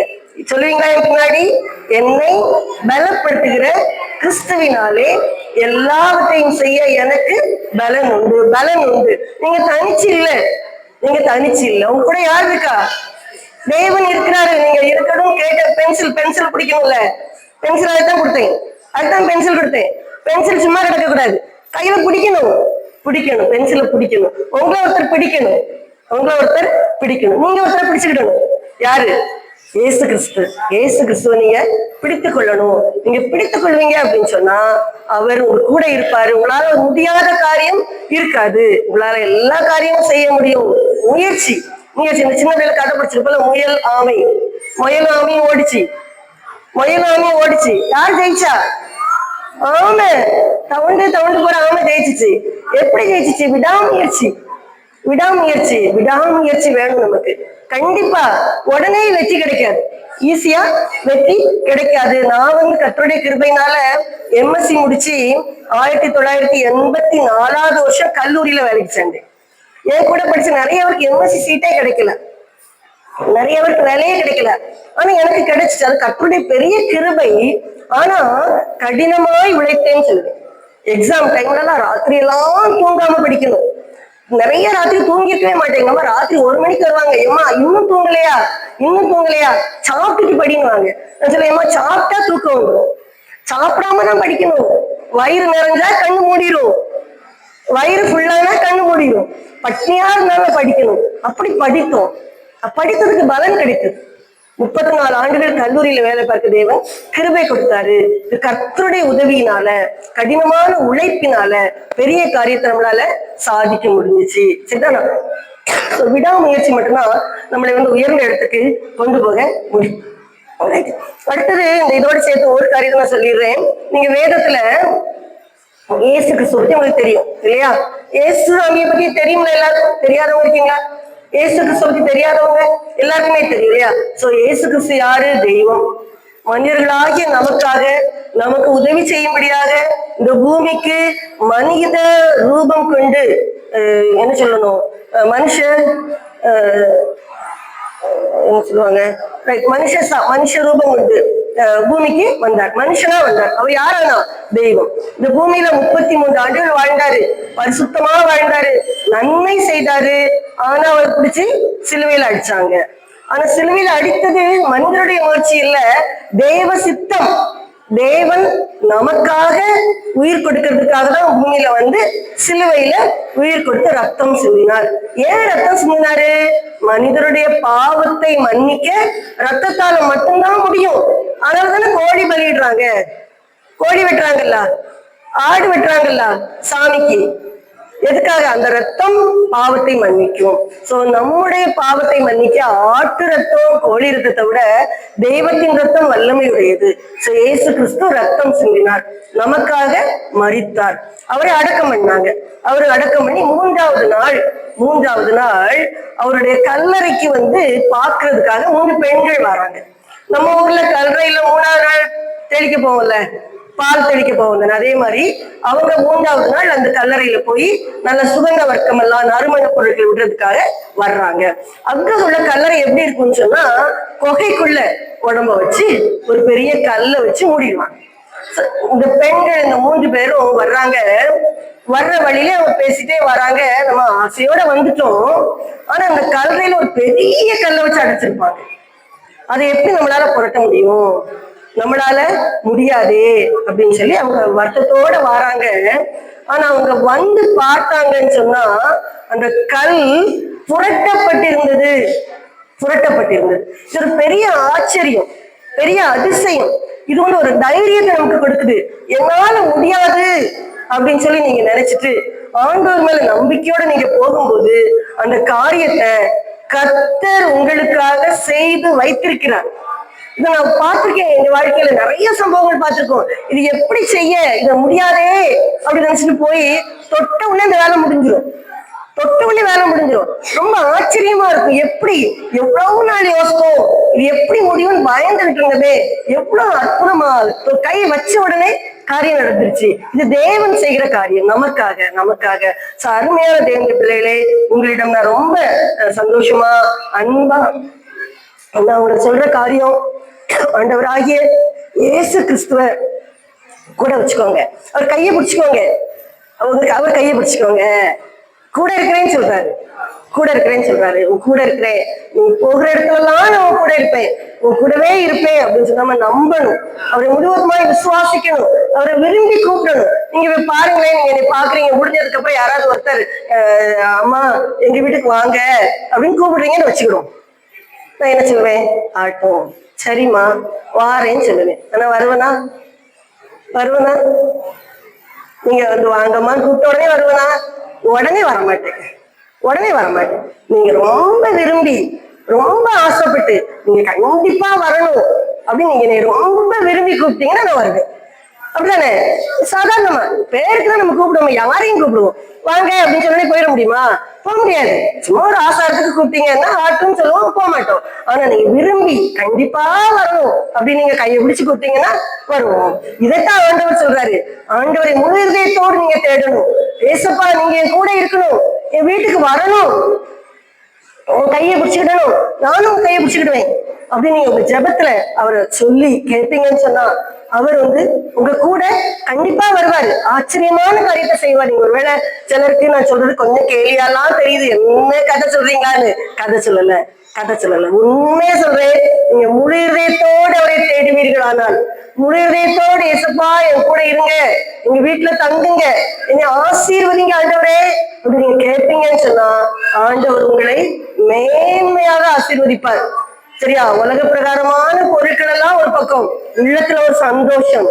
சொல்லுவீங்களா எனக்கு முன்னாடி? என்னை பலப்படுத்துகிற கிறிஸ்துவினாலே எல்லாவற்றையும் செய்ய எனக்கு பலன் உண்டு, பலன் உண்டு. நீங்க தனிச்சு இல்ல, நீங்க தனிச்சு இல்ல. உங்க கூட யார் இருக்கா? தேவன் இருக்கிறாரு. நீங்க இருக்கணும். கேட்ட பென்சில் பிடிக்கணும்ல, பென்சில் அதுதான் கொடுத்தேன், அதுதான் பென்சில் கொடுத்தேன். பென்சில் சும்மா கிடக்க கூடாது, கையில பிடிக்கணும், பிடிக்கணும், பென்சில பிடிக்கணும். உங்களை ஒருத்தர் பிடிக்கணும், உங்களை ஒருத்தர் பிடிக்கணும். நீங்க ஒருத்தரை பிடிச்சுக்கிடணும். யாரு? இயேசு கிறிஸ்து. இயேசு கிறிஸ்துவ நீங்க பிடித்துக் கொள்ளணும். நீங்க பிடித்துக் கொள்வீங்க அப்படின்னு சொன்னா அவர் உங்க கூட இருப்பாரு. உங்களால முடியாத காரியம் இருக்காது, உங்களால எல்லா காரியமும் செய்ய முடியும். முயற்சி, முயற்சி. இந்த சின்ன பிள்ளைல கதை படிச்சிருப்போம்ல, முயல் ஆமை, முயல் ஆமையும் ஓடிச்சு, முயல் ஆமையும் ஓடிச்சு. யார் ஜெயிச்சா? ஆமை. தவண்டு போற ஆமை ஜெயிச்சிச்சு. எப்படி ஜெயிச்சிச்சு? விடாமுயற்சி, விடாமுயற்சி, விடாமுயற்சி வேணும் நமக்கு. கண்டிப்பா உடனே வெற்றி கிடைக்காது, ஈஸியா வெற்றி கிடைக்காது. நான் வந்து கர்த்தருடைய கிருபையினால எம்எஸ்சி முடிச்சு 1984 வருஷம் கல்லூரியில வேலைக்கு சேர்ந்தேன். என் கூட படிச்ச நிறைய பேருக்கு எம்எஸ்சி சீட்டே கிடைக்கல, நிறைய பேருக்கு வேலையே கிடைக்கல. ஆனா எனக்கு கிடைச்சிச்சு. அது கர்த்தருடைய பெரிய கிருபை. ஆனா கடினமாய் உழைத்தேன்னு சொல்லுவேன். எக்ஸாம் டைம்ல எல்லாம் ராத்திரி எல்லாம் தூங்காம படிக்கணும். நிறைய ராத்திரி தூங்கிருக்கவே மாட்டேங்க. அம்மா ராத்திரி 1 மணிக்கு வருவாங்க, ஏமா இன்னும் தூங்கலையா, இன்னும் தூங்கலையா, சாப்பிட்டுட்டு படினுவாங்க. நான் சொல்ல, ஏமா சாப்பிட்டா தூக்கம் வந்துடும், சாப்பிடாம தான் படிக்கணும். வயிறு நிறைஞ்சா கண்ணு மூடிடும், வயிறு ஃபுல்லானா கண்ணு மூடிடும். பட்னியா இருந்தாலும் படிக்கணும். அப்படி படித்தோம். படித்ததுக்கு பலன் கிடைத்தது. 34 ஆண்டுகள் கல்லூரியில வேலை பார்க்க தேவன் கிருபை கொடுத்தாரு. கர்த்தருடைய உதவியினால, கடினமான உழைப்பினால பெரிய காரியத்தை நம்மளால சாதிக்க முடிஞ்சிச்சு. சரிதானா? விடாமுயற்சி மட்டும்தான் நம்மளை வந்து உயர்ந்த இடத்துக்கு கொண்டு போக முடியும். அடுத்தது இந்த இதோட சேர்த்து ஒரு காரியத்தை நான் சொல்லிடுறேன். நீங்க வேதத்துல இயேசு கிறிஸ்துவ பத்தி உங்களுக்கு தெரியும் இல்லையா? இயேசு சாமியை பத்தி தெரியுங்களா? எல்லாருக்கும் தெரியாதவங்க இருக்கீங்களா? இயேசு கிறிஸ்துவுக்கு தெரியாதவங்க எல்லாருக்குமே தெரியும் இல்லையா? சோ இயேசு கிறிஸ்து யாரு? தெய்வம். மனிதர்களாகிய நமக்காக, நமக்கு உதவி செய்யும்படியாக இந்த பூமிக்கு மனித ரூபம் கொண்டு, என்ன சொல்லணும், மனுஷ என்ன சொல்லுவாங்க, மனுஷ ரூபம் கொண்டு பூமிக்கு வந்தார், மனுஷனா வந்தார். அவர் யாரானா? தெய்வம். இந்த பூமியில 33 ஆண்டுகள் வாழ்ந்தாரு, பரிசுத்தமா வாழ்ந்தாரு, நன்மை செய்தாரு. ஆனா அவர் பிடிச்சு சிலுவையில அடிச்சாங்க. ஆனா சிலுவையில அடித்தது மனிதனுடைய முயற்சி இல்ல, தேவ சித்தம். தேவன் நமக்காக உயிர் கொடுக்கிறதுக்காக தான் பூமியில வந்து சிலுவையில உயிர் கொடுத்து ரத்தம் சிந்தினார். ஏன் ரத்தம் சிந்தினாரு? மனிதருடைய பாவத்தை மன்னிக்க ரத்தத்தால மட்டும்தான் முடியும். அதனாலதானே கோழி பலியிடுறாங்க, கோழி வெட்டுறாங்கல்ல, ஆடு வெட்டுறாங்கல்ல சாமிக்கு. எதுக்காக? அந்த ரத்தம் பாவத்தை மன்னிக்கும். சோ நம்முடைய பாவத்தை மன்னிக்க ஆட்டு ரத்தம், கோழி ரத்தத்தை விட தெய்வத்தின் ரத்தம் வல்லமை உடையது. சோ இயேசு கிறிஸ்து ரத்தம் சிந்தினார், நமக்காக மரித்தார். அவரை அடக்கம் பண்ணாங்க. அவரை அடக்கம் பண்ணி மூன்றாவது நாள் அவருடைய கல்லறைக்கு வந்து பாக்குறதுக்காக 3 பெண்கள் வராங்க. நம்ம ஊர்ல கல்லறையில 3ஆவது நாள் தெளிக்க போவோம்ல, பால் தெளிக்க போவாங்க. அதே மாதிரி அவங்க 3ஆவது நாள் அந்த கல்லறையில போய் நல்ல சுகந்த வர்க்கம் எல்லாம் நறுமண பொருட்கள் விடுறதுக்காக வர்றாங்க. அங்க உள்ள கல்லறை எப்படி இருக்குன்னு சொன்னா, குகைக்குள்ள உடம்ப வச்சு ஒரு பெரிய கல்லை வச்சு மூடிடுவாங்க. இந்த பெண்கள் இந்த 3 பேரும் வர்றாங்க. வர்ற வழியில அவங்க பேசிட்டே வராங்க. நம்ம ஆசையோட வந்துட்டோம். ஆனா அந்த கல்லறையில ஒரு பெரிய கல்லை வச்சு அடைச்சிருப்பாங்க. அதை எப்படி நம்மளால புரட்ட முடியும்? நம்மளால முடியாது அப்படின்னு சொல்லி அவங்க வருத்தத்தோட வராங்க. ஆனா அவங்க வந்து பார்த்தாங்கன்னு சொன்னா அந்த கல் புரட்டப்பட்டிருந்தது. புரட்டப்பட்டிருந்தது. இது ஒரு பெரிய ஆச்சரியம், பெரிய அதிசயம். இது வந்து ஒரு தைரியத்தை நமக்கு கொடுக்குது. என்னால முடியாது அப்படின்னு சொல்லி நீங்க நினைச்சிட்டு ஆண்டவர் மேல நம்பிக்கையோட நீங்க போகும்போது அந்த காரியத்தை கர்த்தர் உங்களுக்காக செய்து வைத்திருக்கிறார். இதை நான் பார்த்திருக்கேன். எங்க வாழ்க்கையில நிறைய சம்பவங்கள் பார்த்திருக்கோம். இது எப்படி செய்ய, இதை முடியாதே அப்படின்னு நினைச்சிட்டு போய் தொட்ட உடனே இந்த வேலை முடிஞ்சிடும். தொட்ட உடனே வேலை முடிஞ்சிடும். ரொம்ப ஆச்சரியமா இருக்கும். எப்படி எவ்வளவு நாள் யோசிப்போம், இது எப்படி முடியும்னு பயந்துகிட்டு இருந்ததே, எவ்வளவு அற்புதமா கையை வச்ச உடனே காரியம் நடந்துருச்சு. இது தேவன் செய்கிற காரியம் நமக்காக. அருமையான தேவனுடைய பிள்ளைகளே, உங்களிடம் நான் ரொம்ப சந்தோஷமா அன்பா நான் உங்களுக்கு சொல்ற காரியம், ஆண்டவராகிய இயேசு கிறிஸ்துவ கூட வச்சுக்கோங்க. அவர் கையை பிடிச்சுக்கோங்க. அவர் கையை பிடிச்சுக்கோங்க. கூட இருக்கிறேன்னு சொல்றாரு. உன் கூட இருக்கிறேன். நீ போகிற இடத்துலலாம் நான் உன் கூட இருப்பேன், உன் கூடவே இருப்பேன் அப்படின்னு சொல்லாம நம்பணும். அவரை முழுவதுமாய் விசுவாசிக்கணும். அவரை விரும்பி கூப்பிடணும். நீங்க பாருங்களேன், நீங்க என்னை பாக்குறீங்க, முடிஞ்சதுக்கு அப்புறம் யாராவது ஒருத்தர் அம்மா எங்க வீட்டுக்கு வாங்க அப்படின்னு கூப்பிடுறீங்கன்னு வச்சுக்கணும். நான் என்ன சொல்லுவேன்? ஆட்டும், சரிம்மா வாரேன்னு சொல்லுவேன். ஆனா வருவனா? நீங்க வந்து வாங்கம்மான்னு கூப்பிட்ட உடனே வருவனா? உடனே வரமாட்டேன். நீங்க ரொம்ப விரும்பி, ரொம்ப ஆசைப்பட்டு நீங்க கண்டிப்பா வரணும் அப்படின்னு நீங்க ரொம்ப விரும்பி கூப்பிட்டீங்கன்னா நான் வருவேன். அப்படிதானே? சாதாரணமா பேருக்குதான் நம்ம கூப்பிடுவோம், யாரையும் கூப்பிடுவோம். வாங்க அப்படின்னு சொல்லி போயிட முடியுமா? போக முடியாது. சும்மா ஒரு ஆசாரத்துக்கு கூப்பிட்டீங்கன்னா ஆட்டுன்னு சொல்லுவோம், போக மாட்டோம். ஆனா நீங்க விரும்பி கண்டிப்பா வரணும் அப்படின்னு நீங்க கையை பிடிச்சு கூப்பிட்டீங்கன்னா வருவோம். இதைத்தான் ஆண்டவர் சொல்றாரு. ஆண்டவரை முழு இதயத்தோடு நீங்க தேடணும். ஏசப்பா நீங்க என் கூட இருக்கணும், என் வீட்டுக்கு வரணும், உன் கையை பிடிச்சுக்கிடணும், நானும் உன் கையை பிடிச்சுக்கிடுவேன் அப்படின்னு நீங்க உங்க ஜெபத்துல அவரை சொல்லி கேட்பீங்கன்னு சொன்னா அவர் வந்து உங்க கூட கண்டிப்பா வருவாரு. ஆச்சரியமான காரியத்தை செய்வார். நீங்க ஒருவேளை சிலருக்கு நான் சொல்றது கொஞ்சம் கேலியாலாம் தெரியுது, என்ன கதை சொல்றீங்களான்னு. கதை சொல்லல, உண்மையா சொல்றேன். நீங்க முழு இதயத்தோடு அவரை தேடுவீர்கள். ஆனால் முழு இதயத்தோடு ஏசப்பா என் கூட இருங்க, எங்க வீட்டுல தங்குங்க, என்னை ஆசீர்வதிங்க ஆண்டவரே அப்படி நீங்க கேட்பீங்கன்னு சொன்னா ஆண்டவர் உங்களை மேன்மையாக ஆசீர்வதிப்பார். சரியா? உலக பிரகாரமான பொருட்கள் எல்லாம் ஒரு பக்கம், உள்ளத்துல ஒரு சந்தோஷம்.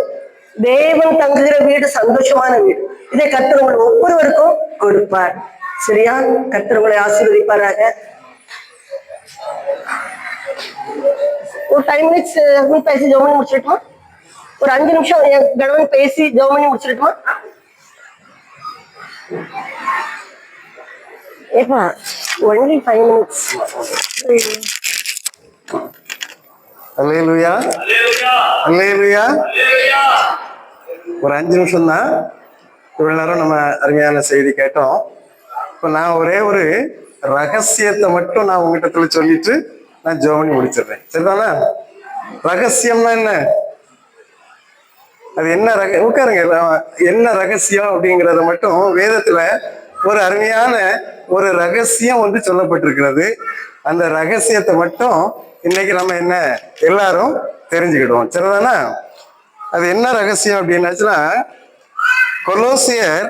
தேவன் தங்குகிற வீடு சந்தோஷமான வீடு. இதை கர்த்தர் உங்களை ஒவ்வொருவருக்கும் கொடுப்பார். சரியா? கர்த்தர் உங்களை ஆசீர்வதிப்பாராக. ஒரு 5 minutes பேசி ஜெபம் முடிச்சிட்டுமா? ஒரு 5 நிமிஷம் என் கணவன் பேசி ஜெபம் முடிச்சிட்டுமா? ஏப்பா only 5 minutes. அல்லேலூயா, அல்லேலூயா. ஒரு 5 நிமிஷம் தான். இவ்வளவு நேரம் நம்ம அருமையான செய்தி கேட்டோம். இப்ப நான் ஒரே ஒரு ரகசியத்தை மட்டும் நான் உங்ககிட்ட சொல்லிட்டு நான் ஜெபம் முடிச்சிடுறேன். சரிதானா? ரகசியம்னா என்ன? அது என்ன உட்காருங்க. என்ன ரகசியம் அப்படிங்கிறத மட்டும் வேதத்துல ஒரு அருமையான ஒரு ரகசியம் வந்து சொல்லப்பட்டிருக்கிறது. அந்த ரகசியத்தை மட்டும் இன்னைக்கு நம்ம என்ன எல்லாரும் தெரிஞ்சுக்கிடுவோம். சரிதானா? அது என்ன ரகசியம் அப்படின்னாச்சுன்னா, கொலோசியர்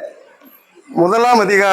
1 அதிகாரம்